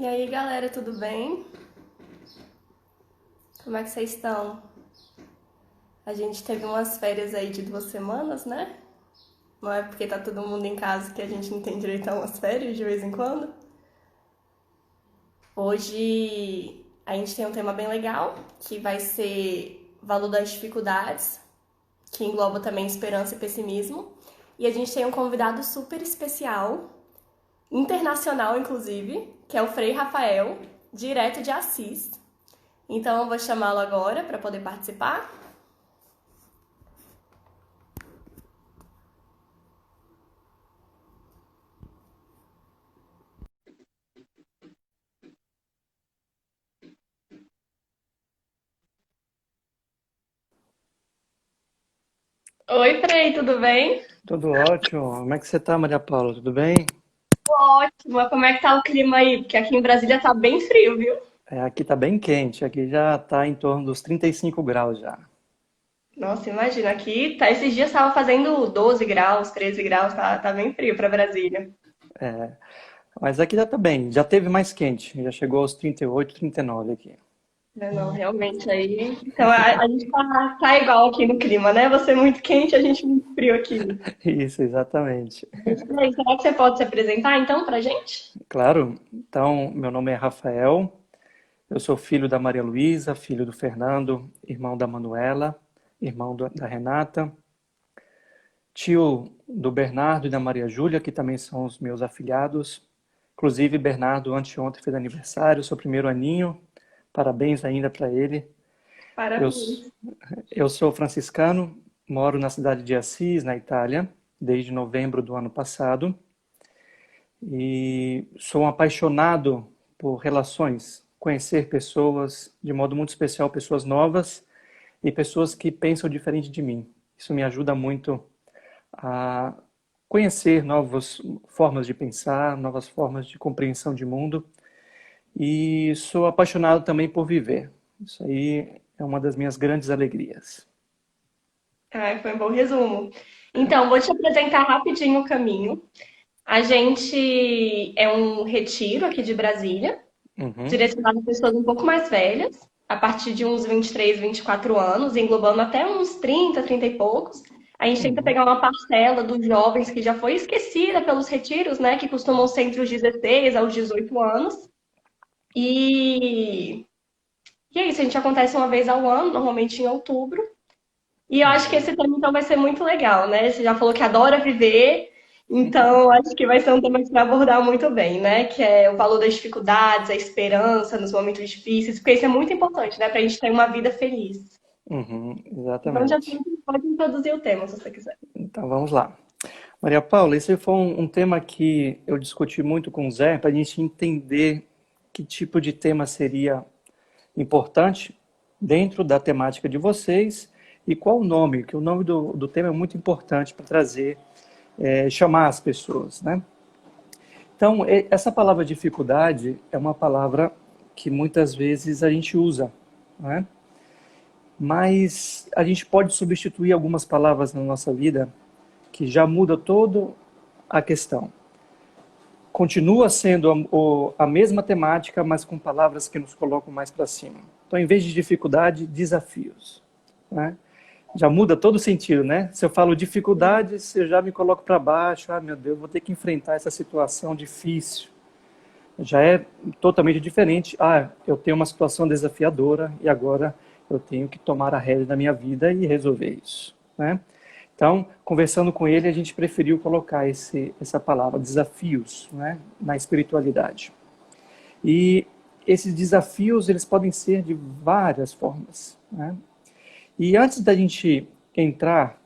E aí, galera, tudo bem? Como é que vocês estão? A gente teve umas férias aí de 2 semanas, né? Não é porque tá todo mundo em casa que a gente não tem direito a umas férias de vez em quando. Hoje a gente tem um tema bem legal, que vai ser valor das dificuldades, que engloba também esperança e pessimismo. E a gente tem um convidado super especial, internacional inclusive, que é o Frei Rafael, direto de Assis. Então eu vou chamá-lo agora para poder participar. Oi, Frei, tudo bem? Tudo ótimo. Como é que você tá, Maria Paula? Tudo bem? Ótimo. Como é que tá o clima aí? Porque aqui em Brasília tá bem frio, viu? Aqui tá bem quente, aqui já tá em torno dos 35 graus já. Nossa, imagina, aqui tá, esses dias tava fazendo 12 graus, 13 graus, tá bem frio pra Brasília. Mas aqui já tá bem, já teve mais quente, já chegou aos 38, 39 aqui. Não, realmente aí. Então a gente tá igual aqui no clima, né? Você muito quente, a gente muito frio aqui. Isso, exatamente. Mas, Frei, será que você pode se apresentar então pra gente? Claro, então, meu nome é Rafael, eu sou filho da Maria Luísa, filho do Fernando, irmão da Manuela, irmão da Renata, tio do Bernardo e da Maria Júlia, que também são os meus afilhados. Inclusive, Bernardo, anteontem fez aniversário, seu primeiro aninho. Parabéns ainda para ele. Eu, Parabéns. eu sou franciscano, moro na cidade de Assis, na Itália, desde novembro do ano passado. E sou um apaixonado por relações, conhecer pessoas, de modo muito especial, pessoas novas e pessoas que pensam diferente de mim. Isso me ajuda muito a conhecer novas formas de pensar, novas formas de compreensão de mundo. E sou apaixonado também por viver. Isso aí é uma das minhas grandes alegrias. Ai, foi um bom resumo. Então, vou te apresentar rapidinho o caminho. A gente é um retiro aqui de Brasília, Uhum, direcionado a pessoas um pouco mais velhas, a partir de uns 23, 24 anos, englobando até uns 30, 30 e poucos. A gente tenta uhum, pegar uma parcela dos jovens que já foi esquecida pelos retiros, né, que costumam ser entre os 16 aos 18 anos. E, e é isso, a gente acontece uma vez ao ano, normalmente em outubro. E eu acho que uhum. esse tema então vai ser muito legal, né? Você já falou que adora viver, então acho que vai ser um tema que você vai abordar muito bem, né? Que é o valor das dificuldades, a esperança nos momentos difíceis, porque isso é muito importante, né? Pra gente ter uma vida feliz. Uhum, Então já exatamente. pode introduzir o tema, se você quiser. Então vamos lá. Maria Paula, esse foi um tema que eu discuti muito com o Zé para a gente entender que tipo de tema seria importante dentro da temática de vocês e qual o nome, que o nome do tema é muito importante para trazer, chamar as pessoas, né? Então, essa palavra dificuldade é uma palavra que muitas vezes a gente usa, né? Mas a gente pode substituir algumas palavras na nossa vida que já muda toda a questão. Continua sendo a mesma temática, mas com palavras que nos colocam mais para cima. Então, em vez de dificuldade, desafios, né? Já muda todo o sentido, né? Se eu falo dificuldades, eu já me coloco para baixo. Ah, meu Deus, vou ter que enfrentar essa situação difícil. Já é totalmente diferente. Ah, eu tenho uma situação desafiadora e agora eu tenho que tomar a rédea da minha vida e resolver isso, né? Então, conversando com ele, a gente preferiu colocar essa palavra, desafios, né, na espiritualidade. E esses desafios, eles podem ser de várias formas, né? E antes da gente entrar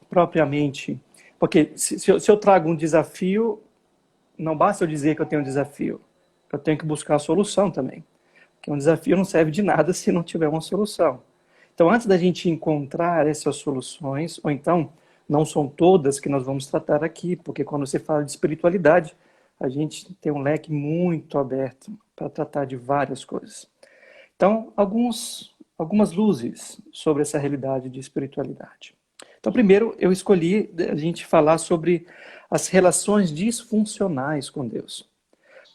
propriamente, porque se eu trago um desafio, não basta eu dizer que eu tenho um desafio, eu tenho que buscar a solução também. Porque um desafio não serve de nada se não tiver uma solução. Então, antes da gente encontrar essas soluções, ou então, não são todas que nós vamos tratar aqui, porque quando você fala de espiritualidade, a gente tem um leque muito aberto para tratar de várias coisas. Então, algumas luzes sobre essa realidade de espiritualidade. Então, primeiro, eu escolhi a gente falar sobre as relações disfuncionais com Deus.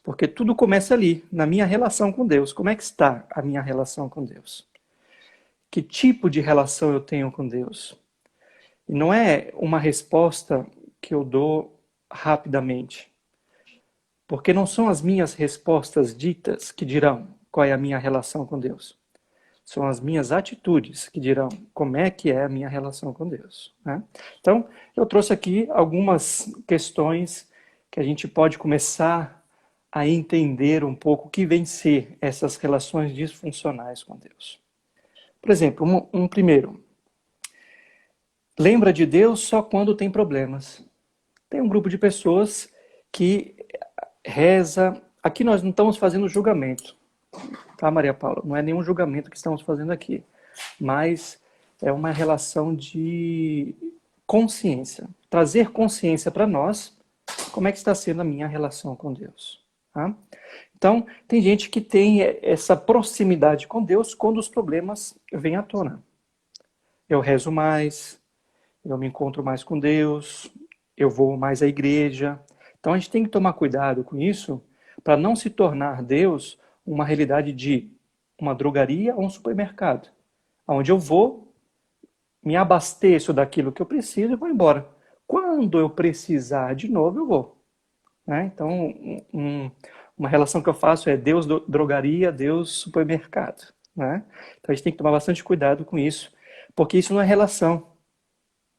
Porque tudo começa ali, na minha relação com Deus. Como é que está a minha relação com Deus? Que tipo de relação eu tenho com Deus? E não é uma resposta que eu dou rapidamente. Porque não são as minhas respostas ditas que dirão qual é a minha relação com Deus. São as minhas atitudes que dirão como é que é a minha relação com Deus. Né? Então, eu trouxe aqui algumas questões que a gente pode começar a entender um pouco o que vem ser essas relações disfuncionais com Deus. Por exemplo, um primeiro. Lembra de Deus só quando tem problemas. Tem um grupo de pessoas que reza. Aqui nós não estamos fazendo julgamento, tá, Maria Paula? Não é nenhum julgamento que estamos fazendo aqui, mas é uma relação de consciência. Trazer consciência para nós, como é que está sendo a minha relação com Deus. Tá? Então, tem gente que tem essa proximidade com Deus quando os problemas vêm à tona. Eu rezo mais, eu me encontro mais com Deus, eu vou mais à igreja. Então a gente tem que tomar cuidado com isso para não se tornar Deus uma realidade de uma drogaria ou um supermercado, onde eu vou, me abasteço daquilo que eu preciso e vou embora. Quando eu precisar de novo, eu vou. Né? Então, uma relação que eu faço é Deus drogaria, Deus supermercado. Né? Então a gente tem que tomar bastante cuidado com isso, porque isso não é relação.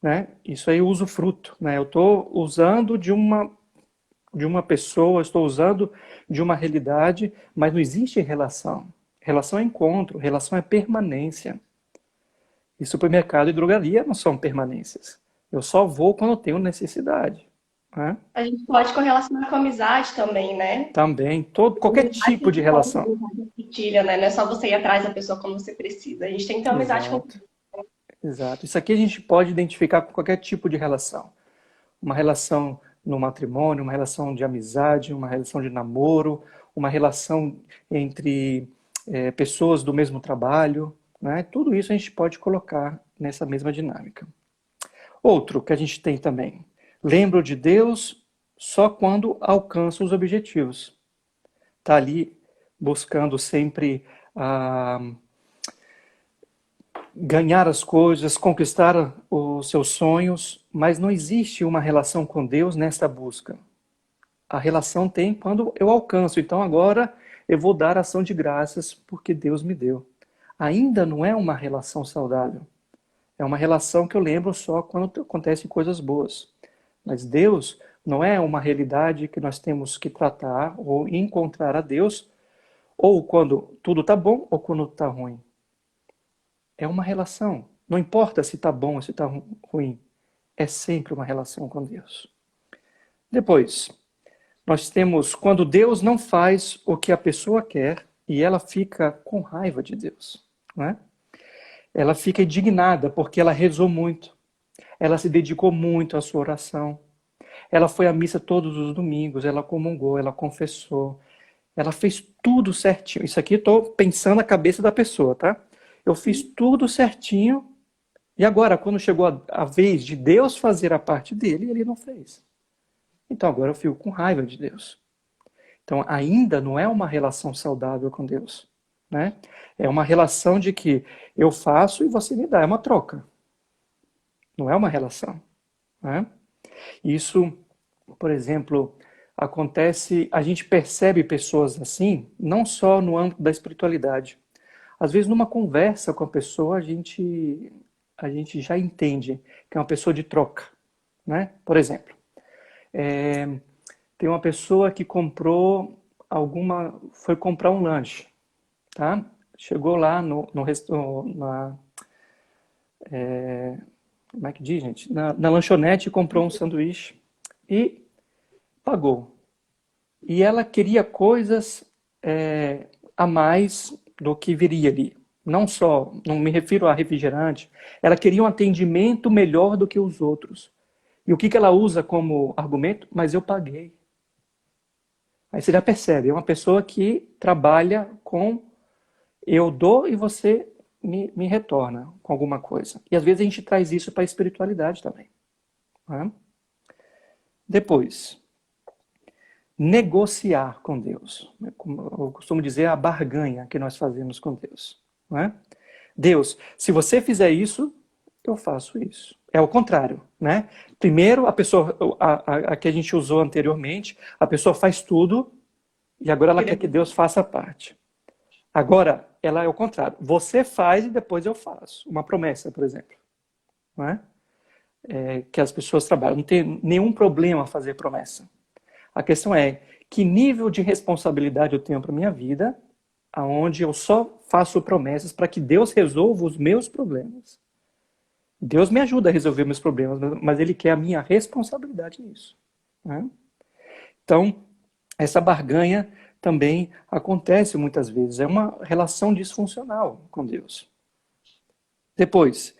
Né? Isso aí é usufruto. Né? Eu estou usando de uma pessoa, estou usando de uma realidade, mas não existe relação. Relação é encontro, relação é permanência. E supermercado e drogaria não são permanências. Eu só vou quando eu tenho necessidade. Né? A gente pode correlacionar com amizade também, né? Também, qualquer Amizade tipo de relação. compartilha, né? Não é só você ir atrás da pessoa quando você precisa. A gente tem que ter uma amizade com. Exato, exato. Isso aqui a gente pode identificar com qualquer tipo de relação. Uma relação no matrimônio, uma relação de amizade, uma relação de namoro, uma relação entre pessoas do mesmo trabalho, né? Tudo isso a gente pode colocar nessa mesma dinâmica. Outro que a gente tem também, lembro de Deus só quando alcanço os objetivos. Está ali buscando sempre ganhar as coisas, conquistar os seus sonhos, mas não existe uma relação com Deus nessa busca. A relação tem quando eu alcanço. Então agora eu vou dar ação de graças porque Deus me deu. Ainda não é uma relação saudável. É uma relação que eu lembro só quando acontecem coisas boas. Mas Deus não é uma realidade que nós temos que tratar ou encontrar a Deus ou quando tudo está bom ou quando está ruim. É uma relação. Não importa se está bom ou se está ruim. É sempre uma relação com Deus. Depois, nós temos quando Deus não faz o que a pessoa quer e ela fica com raiva de Deus. Né? Ela fica indignada porque ela rezou muito. Ela se dedicou muito à sua oração. Ela foi à missa todos os domingos, ela comungou, ela confessou. Ela fez tudo certinho. Isso aqui eu estou pensando na cabeça da pessoa, tá? Eu fiz tudo certinho e agora, quando chegou a vez de Deus fazer a parte dele, ele não fez. Então agora eu fico com raiva de Deus. Então ainda não é uma relação saudável com Deus. Né? É uma relação de que eu faço e você me dá, é uma troca. Não é uma relação. Né? Isso, por exemplo, acontece, a gente percebe pessoas assim, não só no âmbito da espiritualidade. Às vezes, numa conversa com a pessoa, a gente já entende que é uma pessoa de troca. Né? Por exemplo, tem uma pessoa que foi comprar um lanche. Tá? Chegou lá como é que diz, gente? Na lanchonete, comprou um sanduíche e pagou. E ela queria coisas a mais do que viria ali. Não só, não me refiro a refrigerante, ela queria um atendimento melhor do que os outros. E o que ela usa como argumento? Mas eu paguei. Aí você já percebe, é uma pessoa que trabalha com eu dou e você me retorna com alguma coisa. E às vezes a gente traz isso para a espiritualidade também. Né? Depois, negociar com Deus. Como eu costumo dizer, a barganha que nós fazemos com Deus. Não é? Deus, se você fizer isso, eu faço isso. É o contrário, né? Primeiro, a pessoa, a que a gente usou anteriormente, a pessoa faz tudo e agora ela quer que Deus faça a parte. Agora, ela é o contrário. Você faz e depois eu faço. Uma promessa, por exemplo. Não é? Que as pessoas trabalham. Não tem nenhum problema fazer promessa. A questão é que nível de responsabilidade eu tenho para minha vida, aonde eu só faço promessas para que Deus resolva os meus problemas. Deus me ajuda a resolver meus problemas, mas Ele quer a minha responsabilidade nisso. Né? Então, essa barganha também acontece muitas vezes. É uma relação disfuncional com Deus. Depois,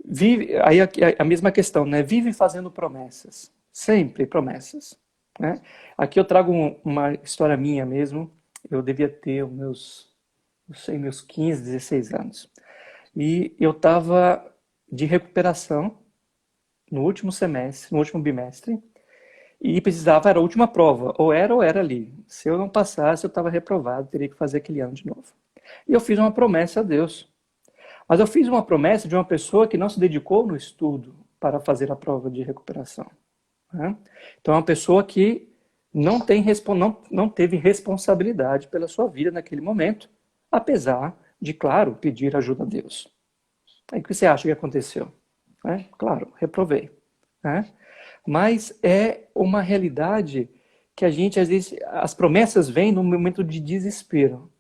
vive, aí a mesma questão, né? Vive fazendo promessas. Sempre promessas. Né? Aqui eu trago uma história minha mesmo. Eu devia ter meus 15, 16 anos. E eu estava de recuperação no último semestre, no último bimestre, e precisava, era a última prova, ou era ali. Se eu não passasse, eu estava reprovado, teria que fazer aquele ano de novo. E eu fiz uma promessa a Deus. Mas eu fiz uma promessa de uma pessoa que não se dedicou no estudo para fazer a prova de recuperação. Né? Então é uma pessoa que não teve responsabilidade pela sua vida naquele momento, apesar de, claro, pedir ajuda a Deus. Aí o que você acha que aconteceu? Claro, reprovei. Né? Mas é uma realidade que a gente, às vezes, as promessas vêm no momento de desespero.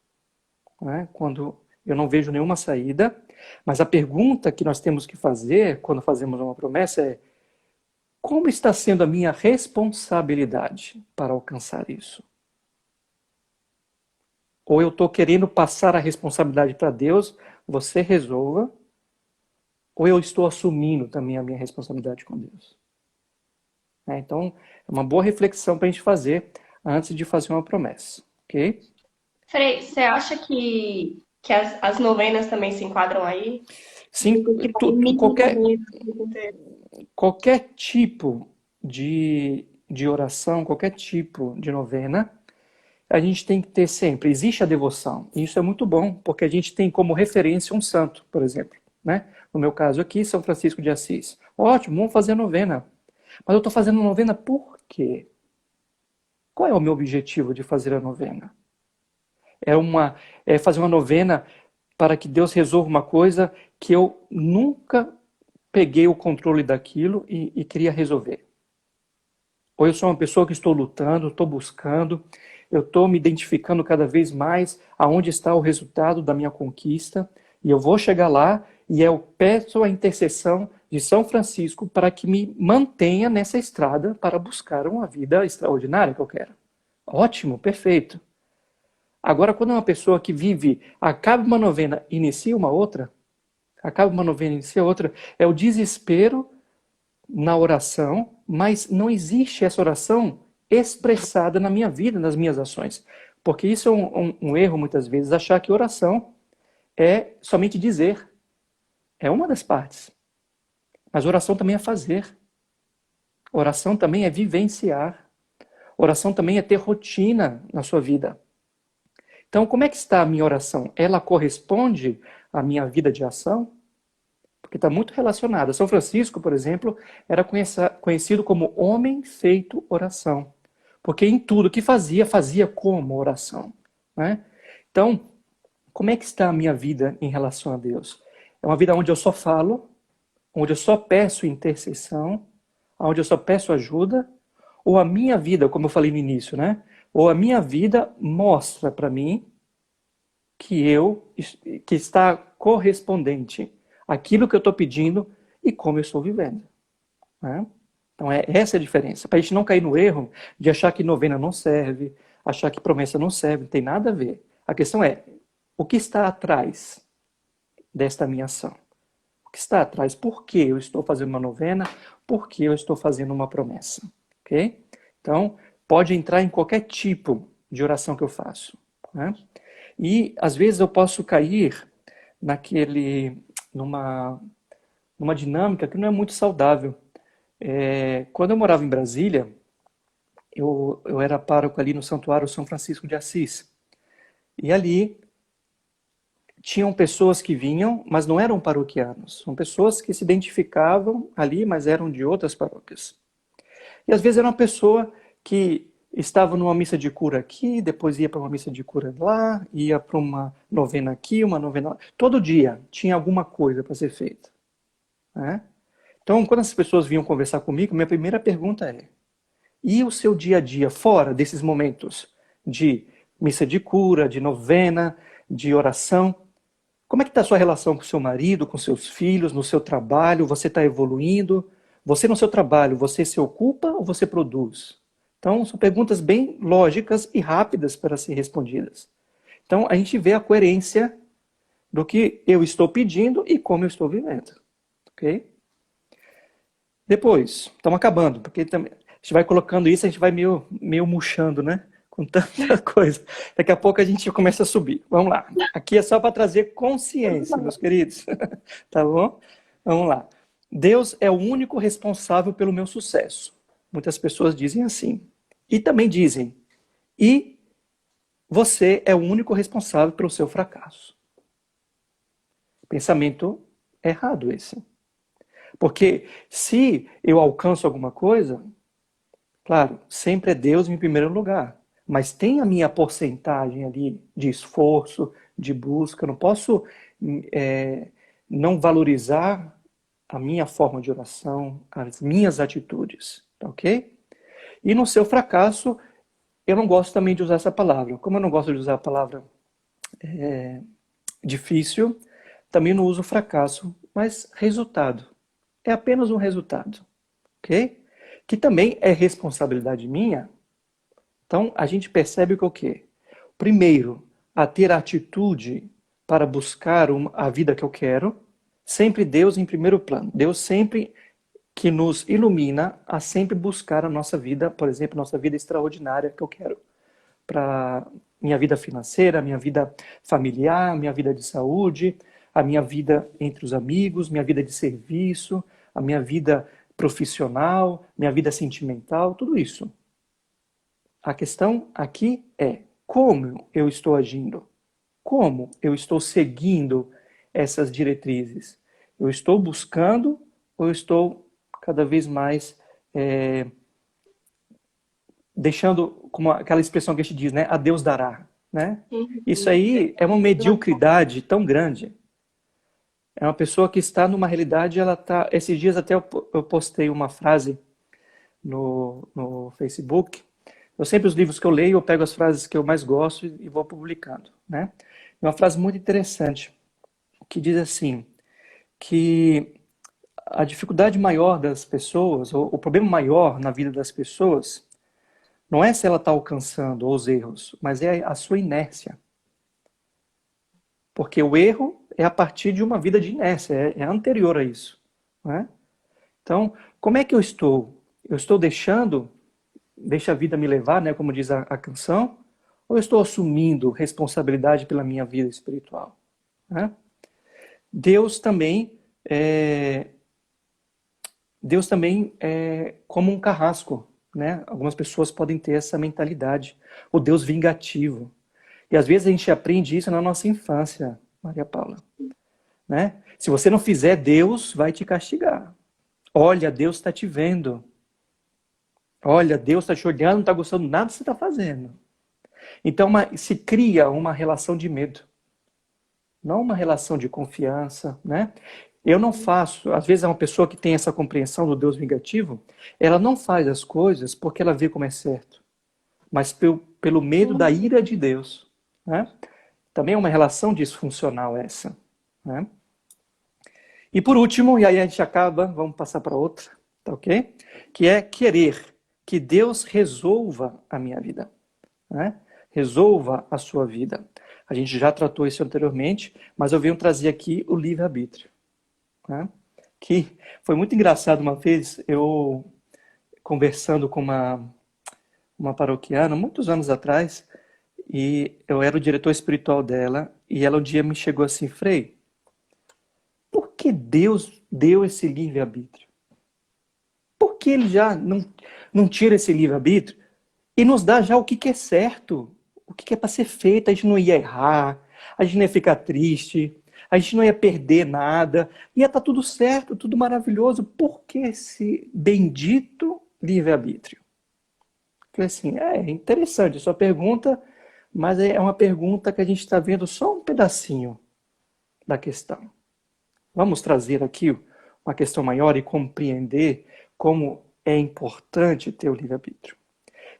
Né? Quando eu não vejo nenhuma saída, mas a pergunta que nós temos que fazer quando fazemos uma promessa é: como está sendo a minha responsabilidade para alcançar isso? Ou eu estou querendo passar a responsabilidade para Deus, você resolva, ou eu estou assumindo também a minha responsabilidade com Deus? Então, é uma boa reflexão para a gente fazer antes de fazer uma promessa, ok? Frei, você acha que as novenas também se enquadram aí? Sim, Que vai mínimo nisso. qualquer tipo de oração, qualquer tipo de novena, a gente tem que ter sempre. Existe a devoção, e isso é muito bom, porque a gente tem como referência um santo, por exemplo. Né? No meu caso aqui, São Francisco de Assis. Ótimo, vamos fazer a novena. Mas eu estou fazendo a novena por quê? Qual é o meu objetivo de fazer a novena? É fazer uma novena para que Deus resolva uma coisa que eu nunca peguei o controle daquilo e queria resolver. Ou eu sou uma pessoa que estou lutando, estou buscando, eu estou me identificando cada vez mais aonde está o resultado da minha conquista, e eu vou chegar lá e eu peço a intercessão de São Francisco para que me mantenha nessa estrada para buscar uma vida extraordinária que eu quero. Ótimo, perfeito. Agora, quando é uma pessoa que vive, acaba uma novena, inicia uma outra, acaba uma novena, inicia outra, é o desespero na oração, mas não existe essa oração expressada na minha vida, nas minhas ações. Porque isso é um erro, muitas vezes, achar que oração é somente dizer. É uma das partes. Mas oração também é fazer. Oração também é vivenciar. Oração também é ter rotina na sua vida. Então, como é que está a minha oração? Ela corresponde à minha vida de ação? Porque está muito relacionada. São Francisco, por exemplo, era conhecido como homem feito oração. Porque em tudo que fazia, fazia como oração. Né? Então, como é que está a minha vida em relação a Deus? É uma vida onde eu só falo, onde eu só peço intercessão, onde eu só peço ajuda, ou a minha vida, como eu falei no início, né? Ou a minha vida mostra para mim que está correspondente àquilo que eu estou pedindo e como eu estou vivendo. Né? Então essa é a diferença. Para a gente não cair no erro de achar que novena não serve, achar que promessa não serve, não tem nada a ver. A questão é, o que está atrás desta minha ação? O que está atrás? Por que eu estou fazendo uma novena? Por que eu estou fazendo uma promessa? Ok? Então, pode entrar em qualquer tipo de oração que eu faço. Né? E, às vezes, eu posso cair numa dinâmica que não é muito saudável. Quando eu morava em Brasília, eu era pároco ali no Santuário São Francisco de Assis. E ali tinham pessoas que vinham, mas não eram paroquianos. São pessoas que se identificavam ali, mas eram de outras paróquias. E às vezes era uma pessoa que estava numa missa de cura aqui, depois ia para uma missa de cura lá, ia para uma novena aqui, uma novena lá. Todo dia tinha alguma coisa para ser feita, né? Então, quando as pessoas vinham conversar comigo, minha primeira pergunta é: e o seu dia a dia fora desses momentos de missa de cura, de novena, de oração? Como é que está a sua relação com seu marido, com seus filhos, no seu trabalho? Você está evoluindo? Você no seu trabalho, você se ocupa ou você produz? Então, são perguntas bem lógicas e rápidas para serem respondidas. Então, a gente vê a coerência do que eu estou pedindo e como eu estou vivendo. Ok? Depois, estamos acabando, porque a gente vai colocando isso, a gente vai meio murchando, né? Com tanta coisa. Daqui a pouco a gente começa a subir. Vamos lá. Aqui é só para trazer consciência, meus queridos. Tá bom? Vamos lá. Deus é o único responsável pelo meu sucesso. Muitas pessoas dizem assim. E também dizem, e você é o único responsável pelo seu fracasso. Pensamento errado esse. Porque se eu alcanço alguma coisa, claro, sempre é Deus em primeiro lugar. Mas tem a minha porcentagem ali de esforço, de busca. Eu não posso não valorizar a minha forma de oração, as minhas atitudes, tá ok? E no seu fracasso, eu não gosto também de usar essa palavra. Como eu não gosto de usar a palavra difícil, também não uso fracasso, mas resultado. É apenas um resultado, ok? Que também é responsabilidade minha. Então, a gente percebe que o quê? Primeiro, a ter a atitude para buscar a vida que eu quero, sempre Deus em primeiro plano. Deus sempre que nos ilumina a sempre buscar a nossa vida, por exemplo, nossa vida extraordinária que eu quero. Para minha vida financeira, minha vida familiar, minha vida de saúde, a minha vida entre os amigos, minha vida de serviço, a minha vida profissional, minha vida sentimental, tudo isso. A questão aqui é como eu estou agindo, como eu estou seguindo essas diretrizes. Eu estou buscando ou eu estou cada vez mais deixando, como aquela expressão que a gente diz, né? A Deus dará, né? Isso aí é uma mediocridade tão grande. É uma pessoa que está numa realidade, ela tá. Esses dias até eu postei uma frase no Facebook. Eu sempre, os livros que eu leio, eu pego as frases que eu mais gosto e vou publicando, né? É uma frase muito interessante, que diz assim, que a dificuldade maior das pessoas, ou o problema maior na vida das pessoas, não é se ela está alcançando os erros, mas é a sua inércia. Porque o erro é a partir de uma vida de inércia, é anterior a isso, né? Então, como é que eu estou? Eu estou deixa a vida me levar, né, como diz a canção, ou eu estou assumindo responsabilidade pela minha vida espiritual? Né? Deus também é como um carrasco, né? Algumas pessoas podem ter essa mentalidade, o Deus vingativo. E às vezes a gente aprende isso na nossa infância, Maria Paula, né? Se você não fizer, Deus vai te castigar. Olha, Deus está te vendo. Olha, Deus está te olhando, não está gostando nada do que você está fazendo. Então se cria uma relação de medo, não uma relação de confiança, né? Eu não faço, às vezes é uma pessoa que tem essa compreensão do Deus vingativo, ela não faz as coisas porque ela vê como é certo, mas pelo medo da ira de Deus, né? Também é uma relação disfuncional essa, né? E por último, e aí a gente acaba, vamos passar para outra, tá ok? Que é querer que Deus resolva a minha vida, né? Resolva a sua vida. A gente já tratou isso anteriormente, mas eu venho trazer aqui o livre-arbítrio, né? Que foi muito engraçado uma vez, eu conversando com uma paroquiana, muitos anos atrás, e eu era o diretor espiritual dela, e ela um dia me chegou assim, Frei, por que Deus deu esse livre-arbítrio? Por que ele já não tira esse livre-arbítrio e nos dá já o que é certo, o que é para ser feito. A gente não ia errar, a gente não ia ficar triste, a gente não ia perder nada, ia estar tudo certo, tudo maravilhoso. Por que esse bendito livre-arbítrio? Falei assim, é interessante a sua pergunta, mas é uma pergunta que a gente está vendo só um pedacinho da questão. Vamos trazer aqui uma questão maior e compreender como é importante ter o livre-arbítrio.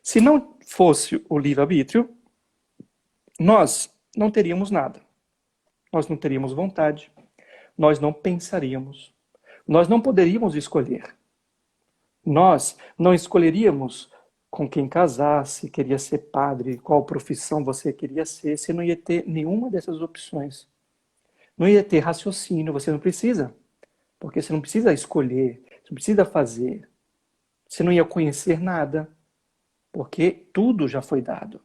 Se não fosse o livre-arbítrio, nós não teríamos nada. Nós não teríamos vontade. Nós não pensaríamos. Nós não poderíamos escolher. Nós não escolheríamos com quem casar, se queria ser padre, qual profissão você queria ser. Você não ia ter nenhuma dessas opções. Não ia ter raciocínio, você não precisa. Porque você não precisa escolher, você não precisa fazer. Você não ia conhecer nada, porque tudo já foi dado.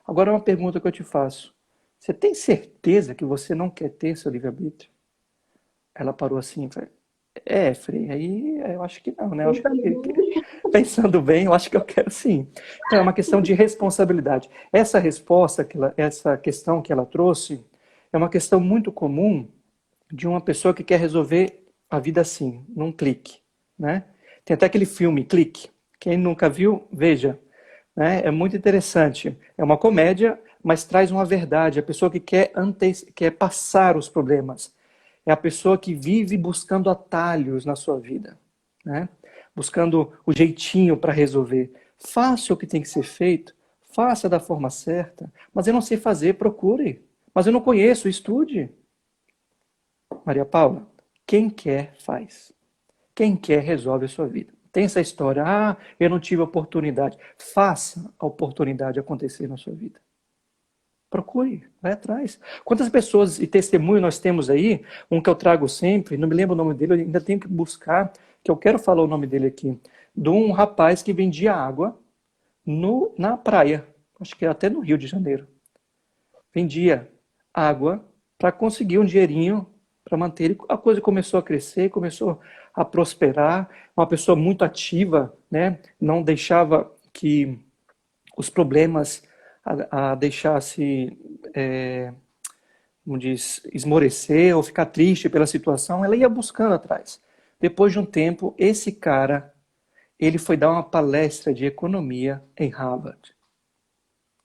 Agora, uma pergunta que eu te faço. Você tem certeza que você não quer ter seu livre-arbítrio? Ela parou assim e falou, Frei, aí eu acho que não, né? Eu acho pensando bem, eu acho que eu quero sim. Então, é uma questão de responsabilidade. Essa resposta, essa questão que ela trouxe, é uma questão muito comum de uma pessoa que quer resolver a vida assim, num clique, né? Tem até aquele filme, Clique. Quem nunca viu, veja. Né? É muito interessante. É uma comédia, mas traz uma verdade. A pessoa que quer passar os problemas. É a pessoa que vive buscando atalhos na sua vida, né? Buscando o jeitinho para resolver. Faça o que tem que ser feito, faça da forma certa, mas eu não sei fazer, procure. Mas eu não conheço, estude. Maria Paula, quem quer, faz. Quem quer, resolve a sua vida. Tem essa história, eu não tive oportunidade. Faça a oportunidade acontecer na sua vida. Procure, vai atrás. Quantas pessoas e testemunho nós temos aí, um que eu trago sempre, não me lembro o nome dele, eu ainda tenho que buscar, que eu quero falar o nome dele aqui, de um rapaz que vendia água na praia, acho que até no Rio de Janeiro. Vendia água para conseguir um dinheirinho para manter ele. A coisa começou a crescer, começou a prosperar, uma pessoa muito ativa, né? Não deixava que os problemas a deixasse, como diz, esmorecer ou ficar triste pela situação, ela ia buscando atrás. Depois de um tempo, esse cara, ele foi dar uma palestra de economia em Harvard.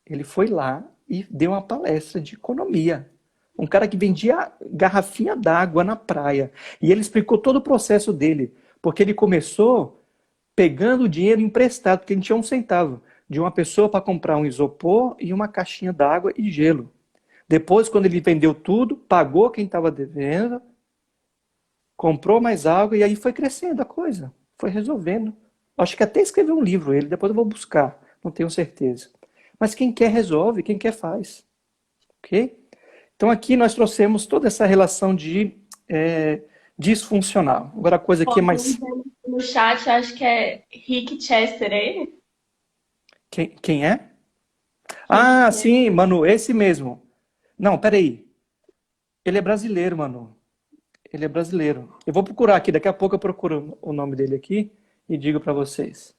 Ele foi lá e deu uma palestra de economia. Um cara que vendia garrafinha d'água na praia. E ele explicou todo o processo dele. Porque ele começou pegando dinheiro emprestado, porque ele não tinha um centavo, de uma pessoa para comprar um isopor e uma caixinha d'água e gelo. Depois, quando ele vendeu tudo, pagou quem estava devendo, comprou mais água e aí foi crescendo a coisa. Foi resolvendo. Acho que até escreveu um livro ele, depois eu vou buscar, não tenho certeza. Mas quem quer resolve, quem quer faz. Ok? Então aqui nós trouxemos toda essa relação de disfuncional. Agora a coisa aqui é mais... No chat, acho que é Rick Chester, é ele? Quem é? Rick Ah, Chester. sim, Manu, esse mesmo. Não, peraí. Ele é brasileiro, Manu. Ele é brasileiro. Eu vou procurar aqui, daqui a pouco eu procuro o nome dele aqui e digo para vocês.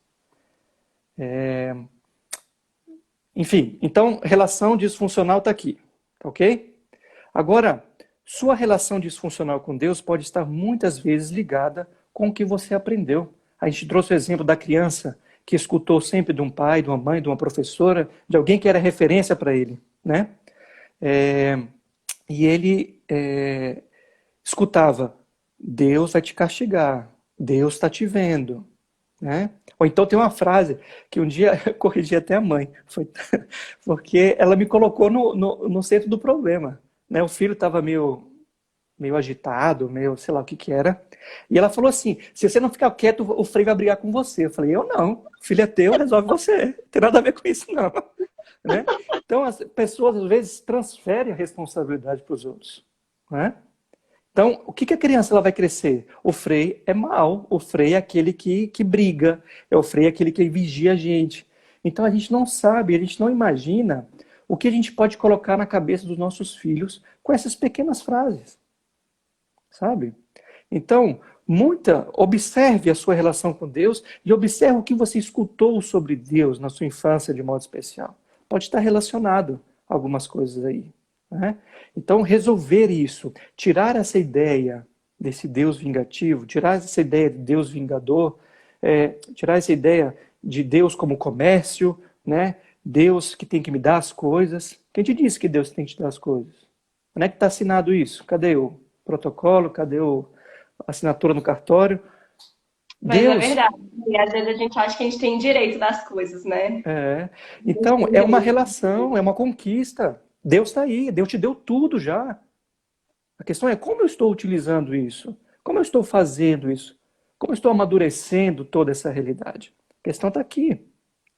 Enfim, então, relação disfuncional está aqui, ok? Agora, sua relação disfuncional com Deus pode estar muitas vezes ligada com o que você aprendeu. A gente trouxe o exemplo da criança que escutou sempre de um pai, de uma mãe, de uma professora, de alguém que era referência para ele, né? E ele escutava, Deus vai te castigar, Deus está te vendo, né? Ou então tem uma frase que um dia eu corrigi até a mãe, porque ela me colocou no centro do problema, né? O filho estava meio agitado, meio sei lá o que que era, e ela falou assim, se você não ficar quieto, o Frei vai brigar com você. Eu falei, eu não, o filho é teu, resolve você, não tem nada a ver com isso não, né? Então as pessoas às vezes transferem a responsabilidade para os outros, né? Então, o que a criança ela vai crescer? O Frei é mau, o Frei é aquele que briga, o Frei é aquele que vigia a gente. Então a gente não sabe, a gente não imagina o que a gente pode colocar na cabeça dos nossos filhos com essas pequenas frases, sabe? Então, Observe a sua relação com Deus e observe o que você escutou sobre Deus na sua infância de modo especial. Pode estar relacionado a algumas coisas aí, né? Então, resolver isso, tirar essa ideia desse Deus vingativo, tirar essa ideia de Deus vingador, tirar essa ideia de Deus como comércio, né? Deus que tem que me dar as coisas. Quem te disse que Deus tem que te dar as coisas? Onde é que está assinado isso? Cadê o protocolo? Cadê a assinatura no cartório? Mas é Deus. verdade. E às vezes a gente acha que a gente tem direito das coisas, né? Então, é uma relação, é uma conquista. Deus está aí, Deus te deu tudo já. A questão é como eu estou utilizando isso? Como eu estou fazendo isso? Como eu estou amadurecendo toda essa realidade? A questão está aqui,